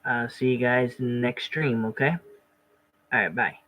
I'll see you guys in the next stream. Okay. All right. Bye.